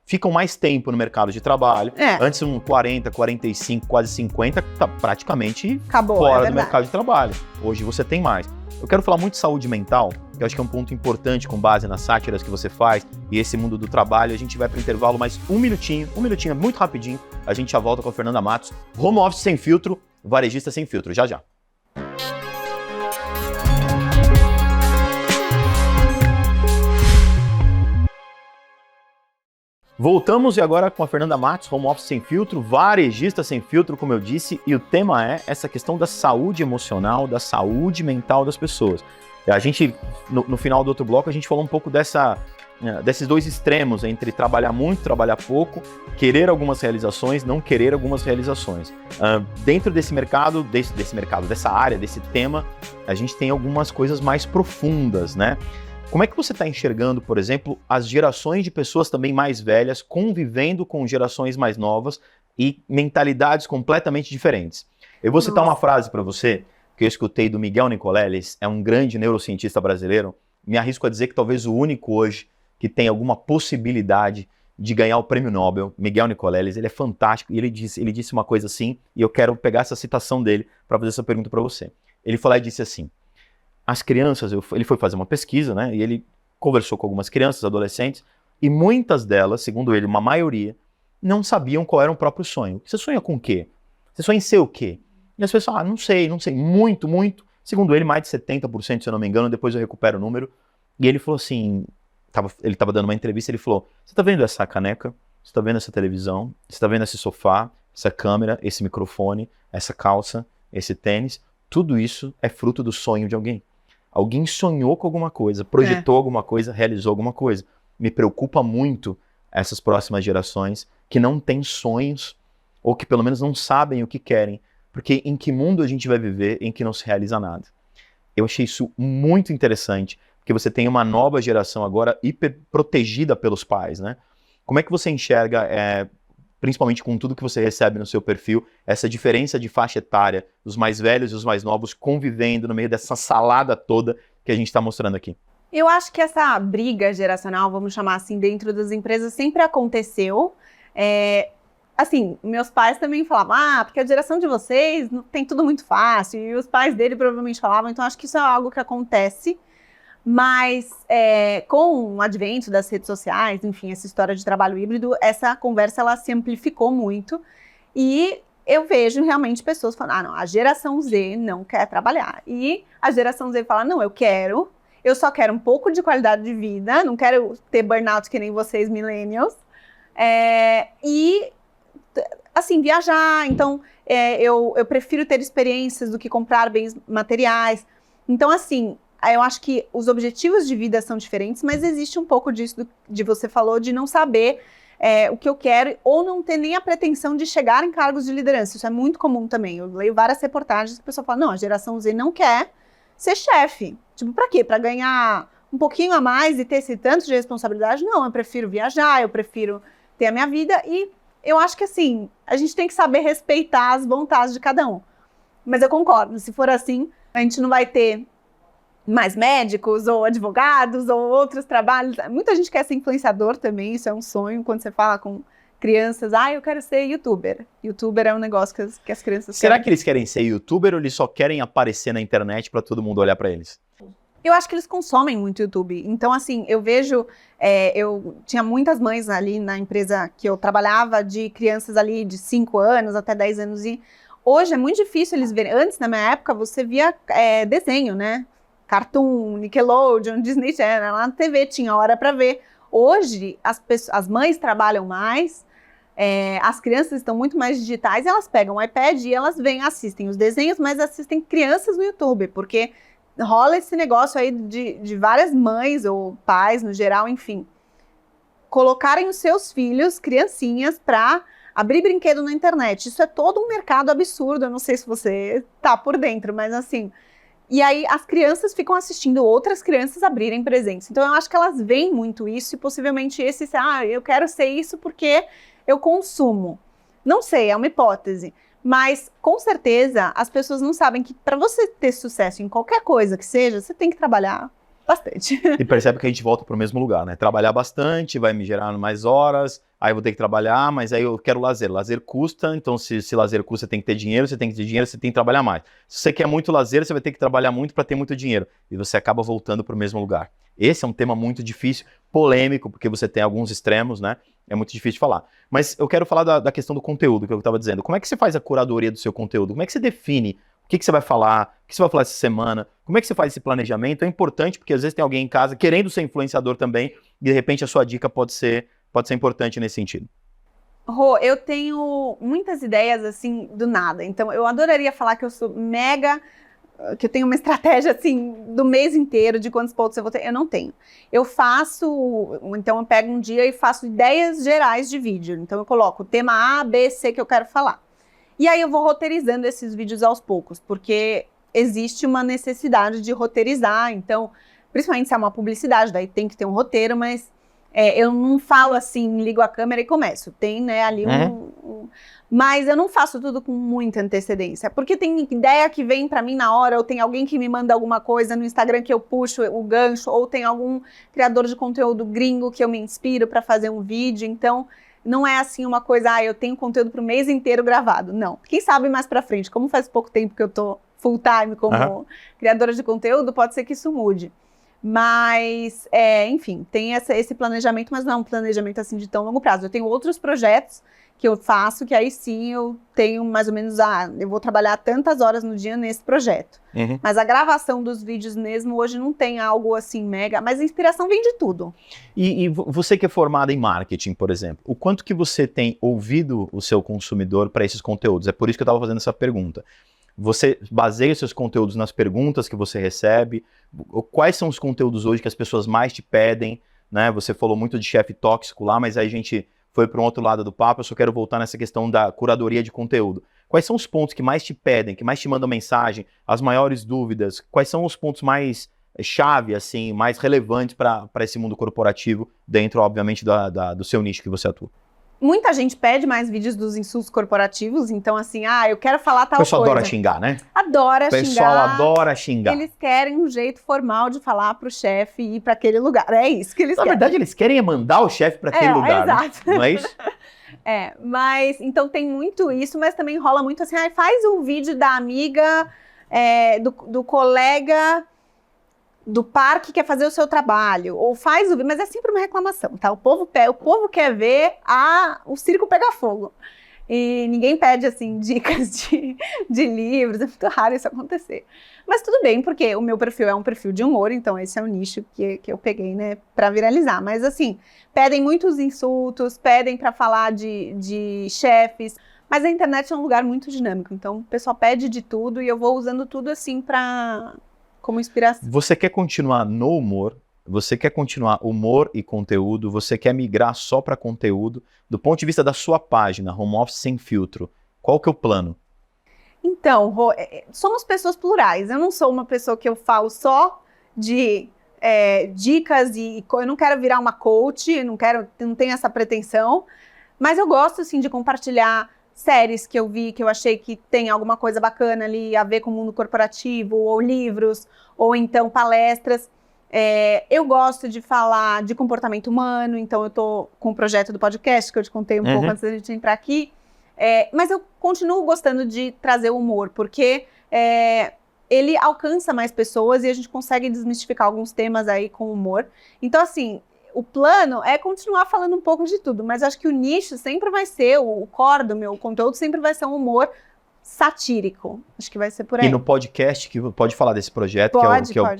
[SPEAKER 1] ficam mais tempo no mercado de trabalho. Antes, 40, 45, quase 50, tá praticamente fora do mercado de trabalho. Hoje você tem mais. Eu quero falar muito de saúde mental, que eu acho que é um ponto importante com base nas sátiras que você faz e esse mundo do trabalho. A gente vai para o intervalo mais um minutinho é muito rapidinho. A gente já volta com a Fernanda Matos. Home office sem filtro, varejista sem filtro. Já, já. Voltamos e agora com a Fernanda Matos, home office sem filtro, varejista sem filtro, como eu disse, e o tema é essa questão da saúde emocional, da saúde mental das pessoas. A gente, no final do outro bloco, a gente falou um pouco desses dois extremos, entre trabalhar muito, trabalhar pouco, querer algumas realizações, não querer algumas realizações. Dentro desse mercado, dessa área, desse tema, a gente tem algumas coisas mais profundas, né? Como é que você está enxergando, por exemplo, as gerações de pessoas também mais velhas convivendo com gerações mais novas e mentalidades completamente diferentes? Eu vou citar uma frase para você que eu escutei do Miguel Nicoleles, é um grande neurocientista brasileiro. Me arrisco a dizer que talvez o único hoje que tem alguma possibilidade de ganhar o prêmio Nobel. Miguel Nicoleles, ele é fantástico e ele disse uma coisa assim, e eu quero pegar essa citação dele para fazer essa pergunta para você. Ele disse assim: as crianças, ele foi fazer uma pesquisa, né, e ele conversou com algumas crianças, adolescentes, e muitas delas, segundo ele, uma maioria, não sabiam qual era o próprio sonho. Você sonha com o quê? Você sonha em ser o quê? E as pessoas, não sei, muito. Segundo ele, mais de 70%, se eu não me engano, depois eu recupero o número, E ele falou assim, ele estava dando uma entrevista, ele falou, você está vendo essa caneca? Você está vendo essa televisão? Você está vendo esse sofá, essa câmera, esse microfone, essa calça, esse tênis? Tudo isso é fruto do sonho de alguém. Alguém sonhou com alguma coisa, projetou alguma coisa, realizou alguma coisa. Me preocupa muito essas próximas gerações que não têm sonhos ou que pelo menos não sabem o que querem. Porque em que mundo a gente vai viver em que não se realiza nada? Eu achei isso muito interessante, porque você tem uma nova geração agora hiper protegida pelos pais, né? Como é que você enxerga, principalmente com tudo que você recebe no seu perfil, essa diferença de faixa etária, os mais velhos e os mais novos convivendo no meio dessa salada toda que a gente está mostrando aqui?
[SPEAKER 2] Eu acho que essa briga geracional, vamos chamar assim, dentro das empresas sempre aconteceu. Assim, meus pais também falavam, porque a geração de vocês tem tudo muito fácil, e os pais dele provavelmente falavam, então acho que isso é algo que acontece, mas com o advento das redes sociais, enfim, essa história de trabalho híbrido, essa conversa ela se amplificou muito, e eu vejo realmente pessoas falando, não, a geração Z não quer trabalhar, e a geração Z fala, não, eu só quero um pouco de qualidade de vida, não quero ter burnout que nem vocês, millennials, assim, viajar, então eu prefiro ter experiências do que comprar bens materiais. Então, assim, eu acho que os objetivos de vida são diferentes, mas existe um pouco disso de você falou, de não saber o que eu quero, ou não ter nem a pretensão de chegar em cargos de liderança. Isso é muito comum também. Eu leio várias reportagens que a pessoa fala, não, a geração Z não quer ser chefe. Tipo, pra quê? Pra ganhar um pouquinho a mais e ter esse tanto de responsabilidade? Não, eu prefiro viajar, eu prefiro ter a minha vida e eu acho que, assim, a gente tem que saber respeitar as vontades de cada um. Mas eu concordo, se for assim, a gente não vai ter mais médicos ou advogados ou outros trabalhos. Muita gente quer ser influenciador também, isso é um sonho. Quando você fala com crianças, eu quero ser youtuber. Youtuber é um negócio que as crianças
[SPEAKER 1] Será
[SPEAKER 2] querem.
[SPEAKER 1] que eles querem ser youtuber ou eles só querem aparecer na internet para todo mundo olhar para eles?
[SPEAKER 2] Eu acho que eles consomem muito YouTube. Então, assim, eu vejo... eu tinha muitas mães ali na empresa que eu trabalhava, de crianças ali de 5 anos até 10 anos. E hoje é muito difícil eles verem. Antes, na minha época, você via desenho, né? Cartoon, Nickelodeon, Disney Channel. Lá na TV tinha hora para ver. Hoje, as mães trabalham mais, as crianças estão muito mais digitais. Elas pegam o iPad e elas assistem os desenhos, mas assistem crianças no YouTube, porque... rola esse negócio aí de várias mães ou pais, no geral, enfim, colocarem os seus filhos, criancinhas, para abrir brinquedo na internet. Isso é todo um mercado absurdo, eu não sei se você tá por dentro, mas assim... E aí as crianças ficam assistindo outras crianças abrirem presentes. Então eu acho que elas veem muito isso e possivelmente eu quero ser isso porque eu consumo. Não sei, é uma hipótese. Mas, com certeza, as pessoas não sabem que para você ter sucesso em qualquer coisa que seja, você tem que trabalhar bastante.
[SPEAKER 1] E percebe que a gente volta para o mesmo lugar, né? Trabalhar bastante, vai me gerar mais horas, aí eu vou ter que trabalhar, mas aí eu quero lazer. Lazer custa, então se lazer custa, você tem que ter dinheiro, você tem que ter dinheiro, você tem que trabalhar mais. Se você quer muito lazer, você vai ter que trabalhar muito para ter muito dinheiro. E você acaba voltando para o mesmo lugar. Esse é um tema muito difícil, polêmico, porque você tem alguns extremos, né? É muito difícil de falar. Mas eu quero falar da questão do conteúdo, que eu estava dizendo. Como é que você faz a curadoria do seu conteúdo? Como é que você define o que você vai falar? O que você vai falar essa semana? Como é que você faz esse planejamento? É importante, porque às vezes tem alguém em casa querendo ser influenciador também, e de repente a sua dica pode ser importante nesse sentido.
[SPEAKER 2] Rô, eu tenho muitas ideias, assim, do nada. Então, eu adoraria falar que eu sou que eu tenho uma estratégia, assim, do mês inteiro, de quantos pontos eu vou ter. Eu não tenho. Eu pego um dia e faço ideias gerais de vídeo. Então, eu coloco o tema A, B, C que eu quero falar. E aí, eu vou roteirizando esses vídeos aos poucos, porque existe uma necessidade de roteirizar. Então, principalmente se é uma publicidade, daí tem que ter um roteiro, mas eu não falo assim, ligo a câmera e começo. Tem, né, ali mas eu não faço tudo com muita antecedência, porque tem ideia que vem pra mim na hora, ou tem alguém que me manda alguma coisa no Instagram que eu puxo o gancho, ou tem algum criador de conteúdo gringo que eu me inspiro pra fazer um vídeo. Então, não é assim uma coisa, eu tenho conteúdo pro mês inteiro gravado. Não. Quem sabe mais pra frente, como faz pouco tempo que eu tô full time como criadora de conteúdo, pode ser que isso mude. Mas, enfim, tem esse planejamento, mas não é um planejamento assim de tão longo prazo. Eu tenho outros projetos que eu faço, que aí sim eu tenho mais ou menos, eu vou trabalhar tantas horas no dia nesse projeto. Mas a gravação dos vídeos mesmo, hoje não tem algo assim mega, mas a inspiração vem de tudo.
[SPEAKER 1] E você que é formada em marketing, por exemplo, o quanto que você tem ouvido o seu consumidor para esses conteúdos? É por isso que eu estava fazendo essa pergunta. Você baseia os seus conteúdos nas perguntas que você recebe? Quais são os conteúdos hoje que as pessoas mais te pedem? Né? Você falou muito de chefe tóxico lá, mas aí a gente foi para um outro lado do papo. Eu só quero voltar nessa questão da curadoria de conteúdo. Quais são os pontos que mais te pedem, que mais te mandam mensagem, as maiores dúvidas? Quais são os pontos mais chave, assim, mais relevantes para esse mundo corporativo, dentro, obviamente, do seu nicho que você atua?
[SPEAKER 2] Muita gente pede mais vídeos dos insultos corporativos, então assim, eu quero falar tal coisa.
[SPEAKER 1] O pessoal adora xingar, né?
[SPEAKER 2] Adora xingar. O pessoal
[SPEAKER 1] adora xingar.
[SPEAKER 2] Eles querem um jeito formal de falar pro chefe ir para aquele lugar. É isso que eles querem.
[SPEAKER 1] Na verdade, eles querem mandar o chefe para aquele lugar,
[SPEAKER 2] exato.
[SPEAKER 1] Né? Não é isso?
[SPEAKER 2] Mas então tem muito isso, mas também rola muito assim, faz um vídeo da amiga, do colega do parque que quer fazer o seu trabalho, ou faz o vídeo, mas é sempre uma reclamação, tá? O povo quer ver o circo pegar fogo. E ninguém pede, assim, dicas de livros, é muito raro isso acontecer. Mas tudo bem, porque o meu perfil é um perfil de humor, então esse é o nicho que eu peguei, né, pra viralizar. Mas assim, pedem muitos insultos, pedem pra falar de chefes, mas a internet é um lugar muito dinâmico, então o pessoal pede de tudo e eu vou usando tudo assim como inspiração.
[SPEAKER 1] Você quer continuar no humor? Você quer continuar humor e conteúdo? Você quer migrar só para conteúdo? Do ponto de vista da sua página, Home Office Sem Filtro, qual que é o plano? Então,
[SPEAKER 2] somos pessoas plurais. Eu não sou uma pessoa que eu falo só de dicas e eu não quero virar uma coach, não tenho essa pretensão, mas eu gosto, assim, de compartilhar séries que eu vi, que eu achei que tem alguma coisa bacana ali a ver com o mundo corporativo, ou livros, ou então palestras. Eu gosto de falar de comportamento humano, então eu tô com o projeto do podcast, que eu te contei um pouco antes da gente entrar aqui. Mas eu continuo gostando de trazer o humor, porque ele alcança mais pessoas e a gente consegue desmistificar alguns temas aí com humor. Então, assim, o plano é continuar falando um pouco de tudo, mas acho que o nicho sempre vai ser, o core do meu conteúdo sempre vai ser um humor satírico. Acho que vai ser por aí.
[SPEAKER 1] E no podcast, que pode falar desse projeto,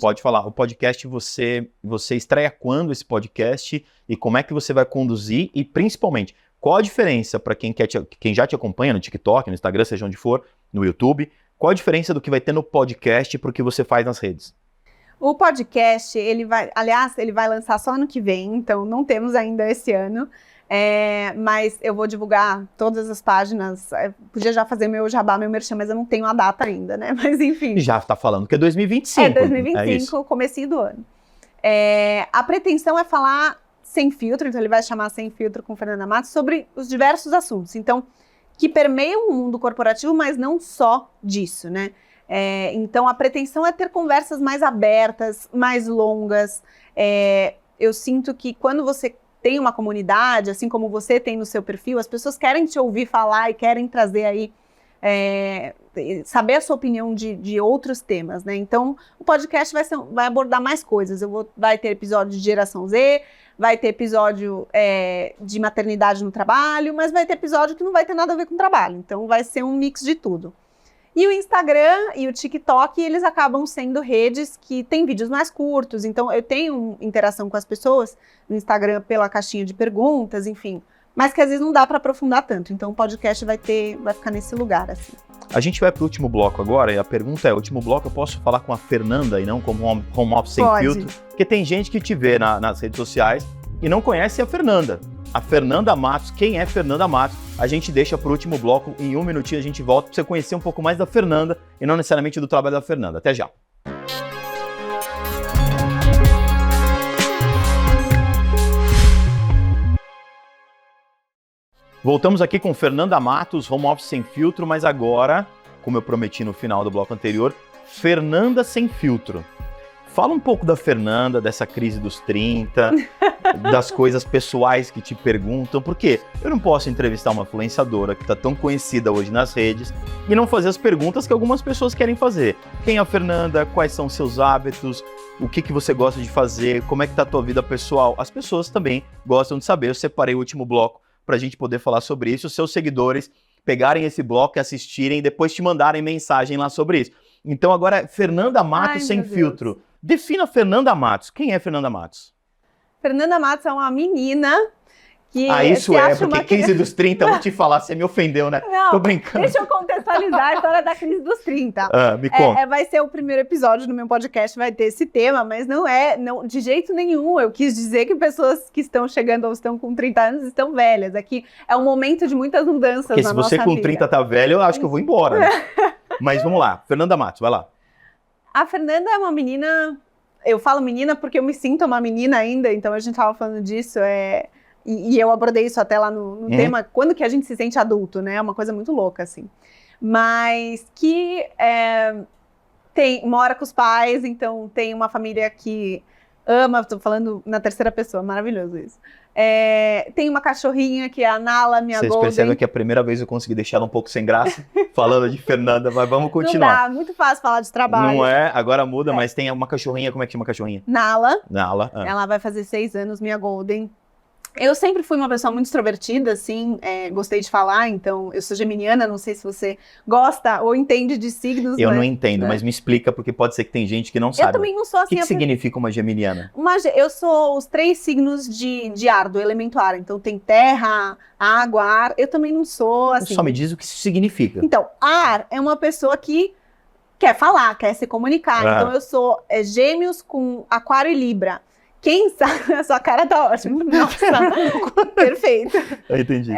[SPEAKER 1] pode falar. O podcast, você estreia quando esse podcast e como é que você vai conduzir e, principalmente, qual a diferença para quem já te acompanha no TikTok, no Instagram, seja onde for, no YouTube, qual a diferença do que vai ter no podcast para o que você faz nas redes?
[SPEAKER 2] O podcast, ele vai lançar só ano que vem, então não temos ainda esse ano, mas eu vou divulgar todas as páginas, podia já fazer meu jabá, meu merchan, mas eu não tenho a data ainda, né, mas enfim.
[SPEAKER 1] Já está falando que é 2025.
[SPEAKER 2] 2025, comecinho do ano. A pretensão é falar sem filtro, então ele vai chamar Sem Filtro com Fernanda Matos, sobre os diversos assuntos, então, que permeiam o mundo corporativo, mas não só disso, né. Então a pretensão é ter conversas mais abertas, mais longas. Eu sinto que quando você tem uma comunidade, assim como você tem no seu perfil, as pessoas querem te ouvir falar e querem trazer aí, saber a sua opinião de outros temas, né? Então o podcast vai abordar mais coisas. Vai ter episódio de geração Z, vai ter episódio de maternidade no trabalho, mas vai ter episódio que não vai ter nada a ver com trabalho. Então vai ser um mix de tudo. E o Instagram e o TikTok, eles acabam sendo redes que têm vídeos mais curtos. Então, eu tenho interação com as pessoas no Instagram pela caixinha de perguntas, enfim. Mas que às vezes não dá para aprofundar tanto. Então, o podcast vai ficar nesse lugar, assim.
[SPEAKER 1] A gente vai para o último bloco agora. E a pergunta é, o último bloco eu posso falar com a Fernanda e não como Home Office Sem Filtro? Porque tem gente que te vê nas redes sociais e não conhece a Fernanda. A Fernanda Matos, quem é Fernanda Matos? A gente deixa para o último bloco, em um minutinho a gente volta para você conhecer um pouco mais da Fernanda e não necessariamente do trabalho da Fernanda. Até já! Voltamos aqui com Fernanda Matos, Home Office Sem Filtro, mas agora, como eu prometi no final do bloco anterior, Fernanda Sem Filtro. Fala um pouco da Fernanda, dessa crise dos 30, das coisas pessoais que te perguntam, porque eu não posso entrevistar uma influenciadora que está tão conhecida hoje nas redes e não fazer as perguntas que algumas pessoas querem fazer. Quem é a Fernanda? Quais são os seus hábitos? O que você gosta de fazer? Como é que está a tua vida pessoal? As pessoas também gostam de saber. Eu separei o último bloco para a gente poder falar sobre isso, os seus seguidores pegarem esse bloco e assistirem e depois te mandarem mensagem lá sobre isso. Então agora, Fernanda Matos sem filtro. Defina Fernanda Matos. Quem é Fernanda Matos?
[SPEAKER 2] Fernanda Matos é uma menina que...
[SPEAKER 1] isso porque crise dos 30, eu vou te falar, você me ofendeu, né?
[SPEAKER 2] Não,
[SPEAKER 1] tô brincando.
[SPEAKER 2] Deixa eu contextualizar a história da crise dos 30.
[SPEAKER 1] Me conta.
[SPEAKER 2] Vai ser o primeiro episódio no meu podcast, vai ter esse tema, mas não, de jeito nenhum. Eu quis dizer que pessoas que estão chegando ou estão com 30 anos estão velhas. Aqui é um momento de muitas mudanças
[SPEAKER 1] porque
[SPEAKER 2] na nossa vida.
[SPEAKER 1] Se você com 30 tá velho, eu acho que eu vou embora, né? Mas vamos lá, Fernanda Matos, vai lá.
[SPEAKER 2] A Fernanda é uma menina... Eu falo menina porque eu me sinto uma menina ainda, então a gente estava falando disso, e eu abordei isso até lá no tema, quando que a gente se sente adulto, né? É uma coisa muito louca, assim. Mas que mora com os pais, então tem uma família que ama, tô falando na terceira pessoa, maravilhoso isso. Tem uma cachorrinha que é a Nala, minha Golden.
[SPEAKER 1] Vocês percebem que é a primeira vez eu consegui deixar ela um pouco sem graça, falando de Fernanda, mas vamos continuar.
[SPEAKER 2] Não dá, muito fácil falar de trabalho.
[SPEAKER 1] Não é, agora muda, mas tem uma cachorrinha, como é que chama a cachorrinha?
[SPEAKER 2] Nala.
[SPEAKER 1] Ela
[SPEAKER 2] vai fazer 6 anos, minha Golden. Eu sempre fui uma pessoa muito extrovertida, assim, gostei de falar, então eu sou geminiana, não sei se você gosta ou entende de signos.
[SPEAKER 1] Eu não entendo, mas me explica, porque pode ser que tem gente que não sabe.
[SPEAKER 2] Eu também não sou assim.
[SPEAKER 1] O que significa uma geminiana?
[SPEAKER 2] Eu sou os 3 signos de ar, do elemento ar, então tem terra, água, ar, eu também não sou assim.
[SPEAKER 1] Só me diz o que isso significa.
[SPEAKER 2] Então, ar é uma pessoa que quer falar, quer se comunicar, então eu sou gêmeos com aquário e libra. Quem sabe, a sua cara tá ótima. Nossa, perfeito.
[SPEAKER 1] Eu entendi.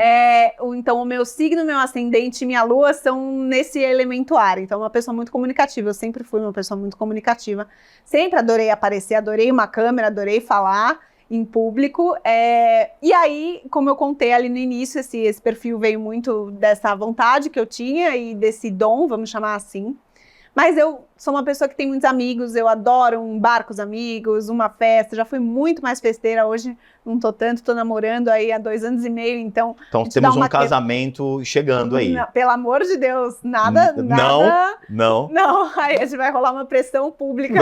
[SPEAKER 2] Então, o meu signo, meu ascendente e minha lua são nesse elemento ar. Então, uma pessoa muito comunicativa. Eu sempre fui uma pessoa muito comunicativa. Sempre adorei aparecer, adorei uma câmera, adorei falar em público. E aí, como eu contei ali no início, esse perfil veio muito dessa vontade que eu tinha e desse dom, vamos chamar assim. Mas eu sou uma pessoa que tem muitos amigos, eu adoro um bar com os amigos, uma festa, já fui muito mais festeira, hoje não tô tanto, tô namorando aí há 2 anos e meio, então...
[SPEAKER 1] Então temos um casamento chegando aí.
[SPEAKER 2] Não, pelo amor de Deus, nada...
[SPEAKER 1] Não,
[SPEAKER 2] aí a gente vai rolar uma pressão pública.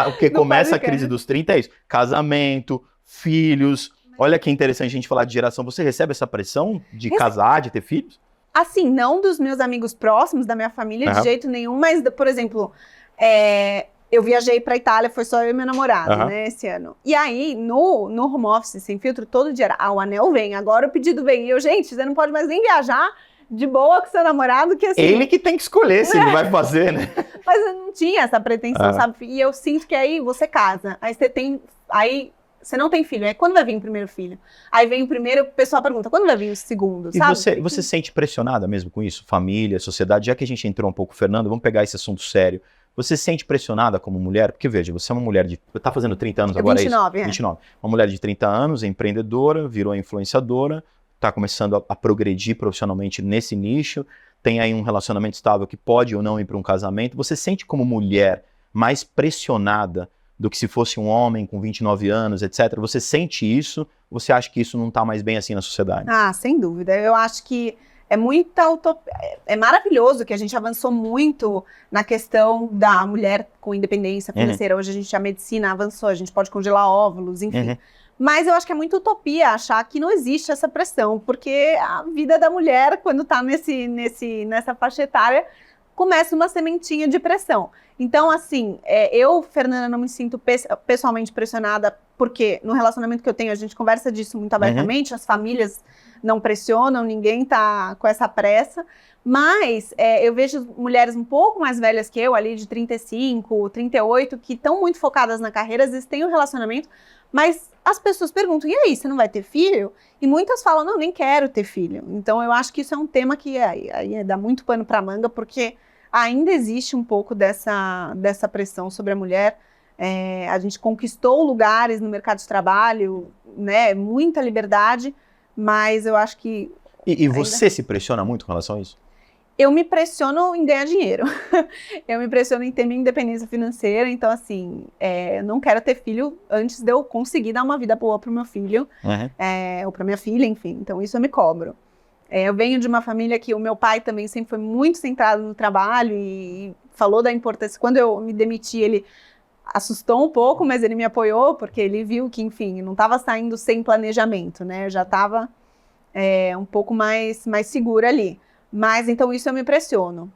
[SPEAKER 1] Porque começa a crise dos 30 é isso, casamento, filhos, olha que interessante a gente falar de geração, você recebe essa pressão de casar, de ter filhos?
[SPEAKER 2] Assim, não dos meus amigos próximos, da minha família, de jeito nenhum, mas, por exemplo, eu viajei pra Itália, foi só eu e meu namorado, né, esse ano. E aí, no home office, sem filtro, todo dia era, o anel vem, agora o pedido vem. E eu, gente, você não pode mais nem viajar de boa com seu namorado, que assim...
[SPEAKER 1] Ele que tem que escolher se ele vai fazer, né?
[SPEAKER 2] Mas eu não tinha essa pretensão, sabe? E eu sinto que aí você casa, aí você tem... Você não tem filho, quando vai vir o primeiro filho? Aí vem o primeiro, o pessoal pergunta, quando vai vir o segundo, sabe?
[SPEAKER 1] E você se sente pressionada mesmo com isso? Família, sociedade, já que a gente entrou um pouco, Fernando, vamos pegar esse assunto sério. Você se sente pressionada como mulher? Porque veja, você é uma mulher tá fazendo 30 anos agora,
[SPEAKER 2] 29,
[SPEAKER 1] é isso? 29. Uma mulher de 30 anos, empreendedora, virou influenciadora, tá começando a progredir profissionalmente nesse nicho, tem aí um relacionamento estável que pode ou não ir para um casamento. Você sente como mulher mais pressionada do que se fosse um homem com 29 anos, etc. Você sente isso? Você acha que isso não está mais bem assim na sociedade?
[SPEAKER 2] Sem dúvida. Eu acho que é muita utopia. É maravilhoso que a gente avançou muito na questão da mulher com independência financeira. Hoje a medicina avançou, a gente pode congelar óvulos, enfim. Mas eu acho que é muito utopia achar que não existe essa pressão, porque a vida da mulher, quando está nessa faixa etária, começa uma sementinha de pressão. Então, assim, eu, Fernanda, não me sinto pessoalmente pressionada, porque no relacionamento que eu tenho, a gente conversa disso muito abertamente, as famílias não pressionam, ninguém tá com essa pressa, mas eu vejo mulheres um pouco mais velhas que eu, ali de 35, 38, que estão muito focadas na carreira, às vezes têm um relacionamento, mas as pessoas perguntam, e aí, você não vai ter filho? E muitas falam, não, nem quero ter filho. Então, eu acho que isso é um tema que aí dá muito pano pra manga, porque ainda existe um pouco dessa pressão sobre a mulher. A gente conquistou lugares no mercado de trabalho, né, muita liberdade, mas eu acho que...
[SPEAKER 1] E você se pressiona muito com relação a isso?
[SPEAKER 2] Eu me pressiono em ganhar dinheiro. Eu me pressiono em ter minha independência financeira. Então, assim, eu não quero ter filho antes de eu conseguir dar uma vida boa pro meu filho, ou pra minha filha, enfim. Então, isso eu me cobro. Eu venho de uma família que o meu pai também sempre foi muito centrado no trabalho e falou da importância. Quando eu me demiti, ele assustou um pouco, mas ele me apoiou, porque ele viu que, enfim, não estava saindo sem planejamento, né? Eu já estava um pouco mais segura ali. Mas, então, isso eu me impressiono.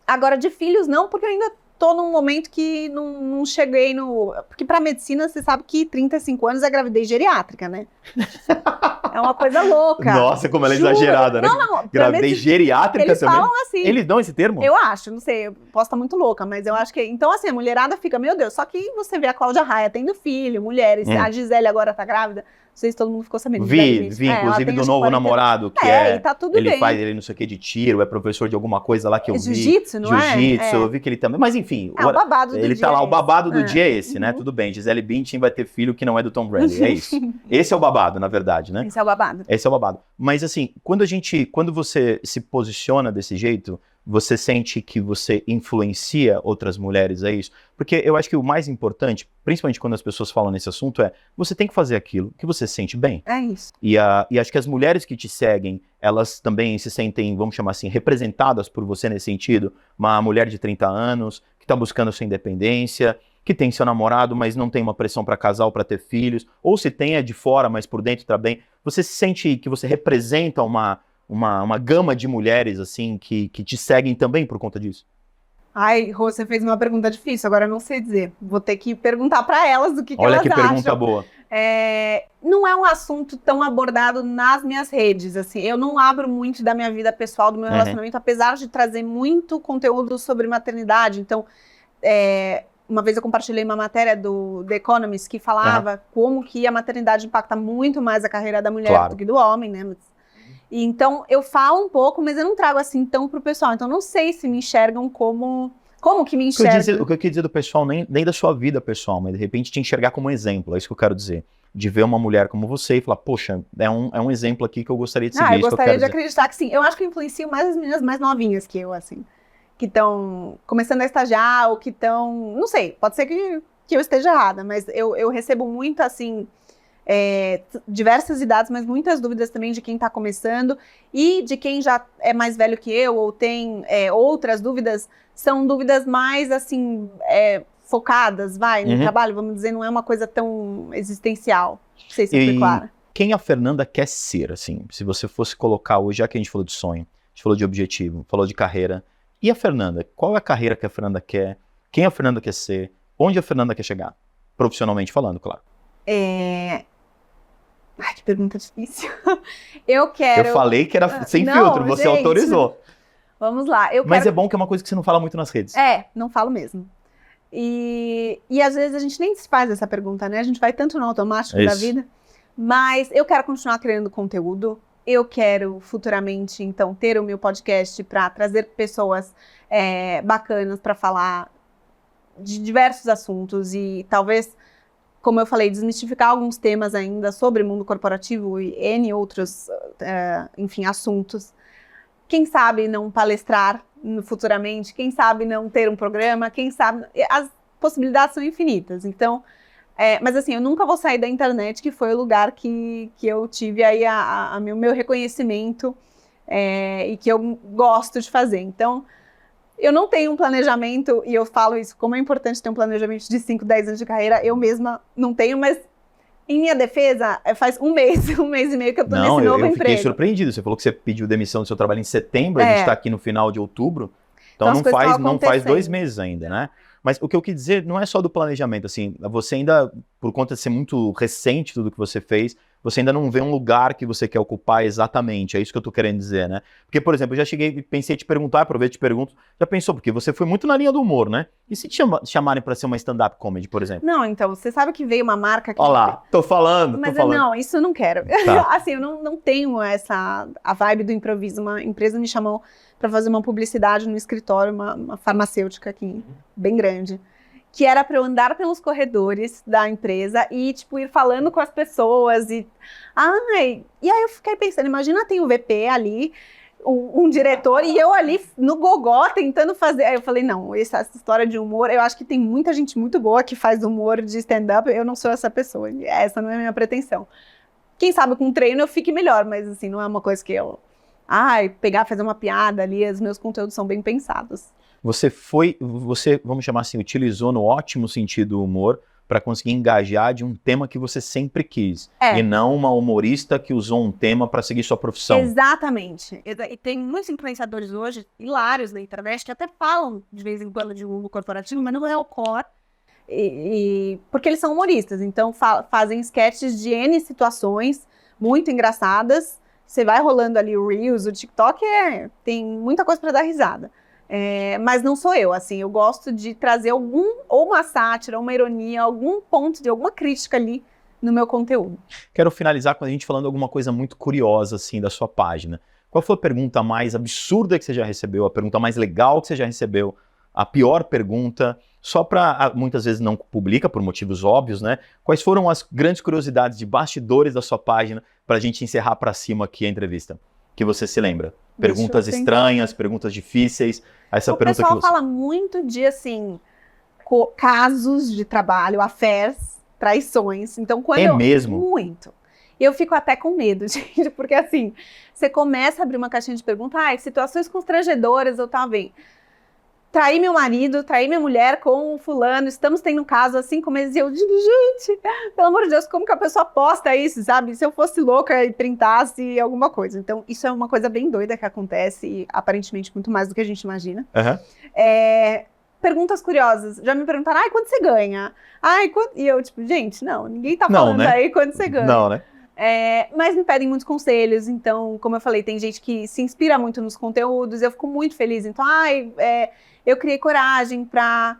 [SPEAKER 2] Agora, de filhos, não, porque eu ainda tô num momento que não cheguei no... Porque pra medicina, você sabe que 35 anos é gravidez geriátrica, né? É uma coisa louca.
[SPEAKER 1] Nossa, como ela é
[SPEAKER 2] Juro.
[SPEAKER 1] exagerada, né?
[SPEAKER 2] Não,
[SPEAKER 1] Gravidez geriátrica
[SPEAKER 2] eles
[SPEAKER 1] também.
[SPEAKER 2] falam assim.
[SPEAKER 1] Eles dão esse termo?
[SPEAKER 2] Eu acho, não sei, eu posso estar muito louca, mas eu acho que... Então, assim, a mulherada fica, meu Deus, só que você vê a Cláudia Raia tendo filho, mulheres, a Gisele agora tá grávida, não sei se todo mundo ficou sabendo.
[SPEAKER 1] Vi, inclusive do novo namorado, que
[SPEAKER 2] e tá tudo
[SPEAKER 1] ele
[SPEAKER 2] bem.
[SPEAKER 1] faz, ele não sei o que de tiro, é professor de alguma coisa lá que eu vi.
[SPEAKER 2] Jiu-jitsu, não é?
[SPEAKER 1] Jiu-jitsu, eu vi que ele também, mas enfim.
[SPEAKER 2] O babado do
[SPEAKER 1] ele
[SPEAKER 2] dia
[SPEAKER 1] tá lá, o babado do
[SPEAKER 2] é.
[SPEAKER 1] dia é esse, né? Tudo bem, Gisele Bündchen vai ter filho que não é do Tom Brady, é isso. Esse é o babado, na verdade, né?
[SPEAKER 2] Esse é o babado.
[SPEAKER 1] Esse é o babado. Mas assim, quando você se posiciona desse jeito, você sente que você influencia outras mulheres, é isso? Porque eu acho que o mais importante, principalmente quando as pessoas falam nesse assunto, é você tem que fazer aquilo que você sente bem.
[SPEAKER 2] É isso.
[SPEAKER 1] E acho que as mulheres que te seguem, elas também se sentem, vamos chamar assim, representadas por você nesse sentido. Uma mulher de 30 anos, que está buscando a sua independência, que tem seu namorado, mas não tem uma pressão para casar ou para ter filhos, ou se tem é de fora, mas por dentro está bem. Você se sente que você representa uma gama de mulheres, assim, que te seguem também por conta disso?
[SPEAKER 2] Ai, Rô, você fez uma pergunta difícil, agora eu não sei dizer. Vou ter que perguntar para elas o que
[SPEAKER 1] Olha
[SPEAKER 2] elas
[SPEAKER 1] que
[SPEAKER 2] acham.
[SPEAKER 1] pergunta boa.
[SPEAKER 2] Não é um assunto tão abordado nas minhas redes, assim. Eu não abro muito da minha vida pessoal, do meu relacionamento, apesar de trazer muito conteúdo sobre maternidade. Então, uma vez eu compartilhei uma matéria do The Economist que falava como que a maternidade impacta muito mais a carreira da mulher do que do homem, né? E então, eu falo um pouco, mas eu não trago assim tão pro pessoal. Então, não sei se me enxergam como que me enxergam.
[SPEAKER 1] O que eu queria dizer do pessoal, nem da sua vida pessoal, mas de repente te enxergar como um exemplo, é isso que eu quero dizer. De ver uma mulher como você e falar, poxa, é um exemplo aqui que eu gostaria de seguir.
[SPEAKER 2] Eu gostaria de acreditar que sim. Eu acho que eu influencio mais as meninas mais novinhas que eu, assim. Que estão começando a estagiar ou que estão... Não sei, pode ser que eu esteja errada, mas eu recebo muito, assim... diversas idades, mas muitas dúvidas também de quem está começando e de quem já é mais velho que eu ou tem outras dúvidas, são dúvidas mais assim focadas, no trabalho, vamos dizer, não é uma coisa tão existencial. Não sei se eu fui clara.
[SPEAKER 1] Quem a Fernanda quer ser, assim, se você fosse colocar hoje, já que a gente falou de sonho, a gente falou de objetivo, falou de carreira, e a Fernanda? Qual é a carreira que a Fernanda quer? Quem a Fernanda quer ser? Onde a Fernanda quer chegar? Profissionalmente falando, claro.
[SPEAKER 2] Ai, que pergunta difícil. Eu
[SPEAKER 1] falei que era sem filtro, você
[SPEAKER 2] gente,
[SPEAKER 1] autorizou.
[SPEAKER 2] Vamos lá.
[SPEAKER 1] Mas é bom que é uma coisa que você não fala muito nas redes.
[SPEAKER 2] Não falo mesmo. E às vezes a gente nem se faz essa pergunta, né? A gente vai tanto no automático da vida. Mas eu quero continuar criando conteúdo. Eu quero futuramente, então, ter o meu podcast para trazer pessoas bacanas para falar de diversos assuntos e talvez... Como eu falei, desmistificar alguns temas ainda sobre mundo corporativo e N outros, enfim, assuntos. Quem sabe não palestrar futuramente, quem sabe não ter um programa, quem sabe... As possibilidades são infinitas, então... mas assim, eu nunca vou sair da internet, que foi o lugar que eu tive aí o meu reconhecimento e que eu gosto de fazer. Então... Eu não tenho um planejamento, e eu falo isso, como é importante ter um planejamento de 5, 10 anos de carreira, eu mesma não tenho, mas em minha defesa, faz um mês e meio que eu tô nesse novo emprego.
[SPEAKER 1] Eu fiquei surpreendido, você falou que você pediu demissão do seu trabalho em setembro, a gente tá aqui no final de outubro, então não faz 2 meses ainda, né? Mas o que eu quis dizer não é só do planejamento, assim, você ainda, por conta de ser muito recente tudo que você fez, você ainda não vê um lugar que você quer ocupar exatamente, é isso que eu tô querendo dizer, né? Porque, por exemplo, eu já cheguei e pensei em te perguntar, aproveito e te pergunto, já pensou, porque você foi muito na linha do humor, né? E se te chamarem pra ser uma stand-up comedy, por exemplo?
[SPEAKER 2] Não, então, você sabe que veio uma marca que...
[SPEAKER 1] Olha lá, tô falando.
[SPEAKER 2] Mas não, isso eu não quero. Tá. Assim, eu não tenho a vibe do improviso, uma empresa me chamou para fazer uma publicidade no escritório, uma farmacêutica aqui, bem grande, que era para eu andar pelos corredores da empresa e, tipo, ir falando com as pessoas e aí eu fiquei pensando, imagina tem o VP ali, um diretor e eu ali no gogó tentando fazer, aí eu falei, não, essa história de humor, eu acho que tem muita gente muito boa que faz humor de stand-up, eu não sou essa pessoa, essa não é a minha pretensão. Quem sabe com treino eu fique melhor, mas assim, não é uma coisa que eu... pegar, fazer uma piada ali, os meus conteúdos são bem pensados.
[SPEAKER 1] Você, vamos chamar assim, utilizou no ótimo sentido o humor para conseguir engajar de um tema que você sempre quis. E não uma humorista que usou um tema para seguir sua profissão.
[SPEAKER 3] Exatamente. E tem muitos influenciadores hoje, hilários na internet, que até falam de vez em quando de mundo corporativo, mas não é o core.
[SPEAKER 2] Porque eles são humoristas, então fazem sketches de N situações muito engraçadas. Você vai rolando ali o Reels, o TikTok, tem muita coisa para dar risada. Mas não sou eu, assim, eu gosto de trazer ou uma sátira, uma ironia, algum ponto de alguma crítica ali no meu conteúdo.
[SPEAKER 1] Quero finalizar com a gente falando alguma coisa muito curiosa, assim, da sua página. Qual foi a pergunta mais absurda que você já recebeu? A pergunta mais legal que você já recebeu? A pior pergunta? Só para, muitas vezes não publica, por motivos óbvios, né? Quais foram as grandes curiosidades de bastidores da sua página para a gente encerrar para cima aqui a entrevista? Que você se lembra? Perguntas estranhas, perguntas difíceis. Essa pergunta
[SPEAKER 2] pessoal fala muito de, assim, casos de trabalho, affairs, traições. Então, quando
[SPEAKER 1] mesmo?
[SPEAKER 2] Muito. E eu fico até com medo, gente, porque, assim, você começa a abrir uma caixinha de perguntas, situações constrangedoras, eu tava vendo. Traí meu marido, traí minha mulher com o fulano, estamos tendo um caso assim, como eles diziam, gente, pelo amor de Deus, como que a pessoa posta isso, sabe? Se eu fosse louca e printasse alguma coisa. Então, isso é uma coisa bem doida que acontece, e aparentemente muito mais do que a gente imagina. Perguntas curiosas. Já me perguntaram, quanto você ganha? E eu, tipo, gente, não, ninguém tá falando aí quanto você ganha.
[SPEAKER 1] Não, né?
[SPEAKER 2] Mas me pedem muitos conselhos, então, como eu falei, tem gente que se inspira muito nos conteúdos, eu fico muito feliz. Então, eu criei coragem para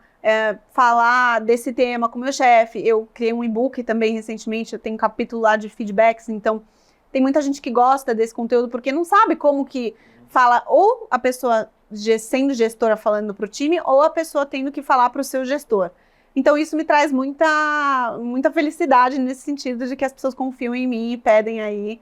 [SPEAKER 2] falar desse tema com o meu chefe. Eu criei um e-book também recentemente, eu tenho um capítulo lá de feedbacks, então tem muita gente que gosta desse conteúdo porque não sabe como que fala, ou a pessoa sendo gestora falando para o time, ou a pessoa tendo que falar para o seu gestor. Então isso me traz muita felicidade nesse sentido de que as pessoas confiam em mim e pedem aí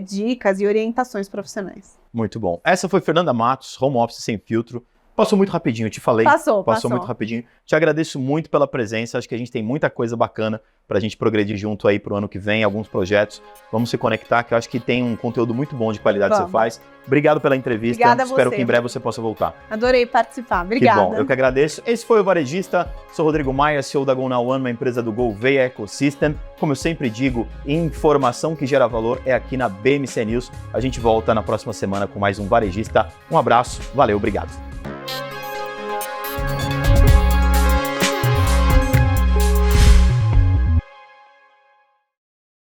[SPEAKER 2] dicas e orientações profissionais.
[SPEAKER 1] Muito bom. Essa foi Fernanda Matos, Home Office Sem Filtro. Passou muito rapidinho, eu te falei.
[SPEAKER 2] Passou
[SPEAKER 1] muito rapidinho. Te agradeço muito pela presença, acho que a gente tem muita coisa bacana pra gente progredir junto aí pro ano que vem, alguns projetos. Vamos se conectar, que eu acho que tem um conteúdo muito bom de qualidade que você faz. Obrigado pela entrevista.
[SPEAKER 2] Obrigada a você.
[SPEAKER 1] Espero que em breve você possa voltar.
[SPEAKER 2] Adorei participar. Obrigada.
[SPEAKER 1] Que bom, eu que agradeço. Esse foi o Varejista. Sou Rodrigo Maia, CEO da Go Now One, uma empresa do Gouveia Ecosystem. Como eu sempre digo, informação que gera valor é aqui na BMC News. A gente volta na próxima semana com mais um Varejista. Um abraço, valeu, obrigado.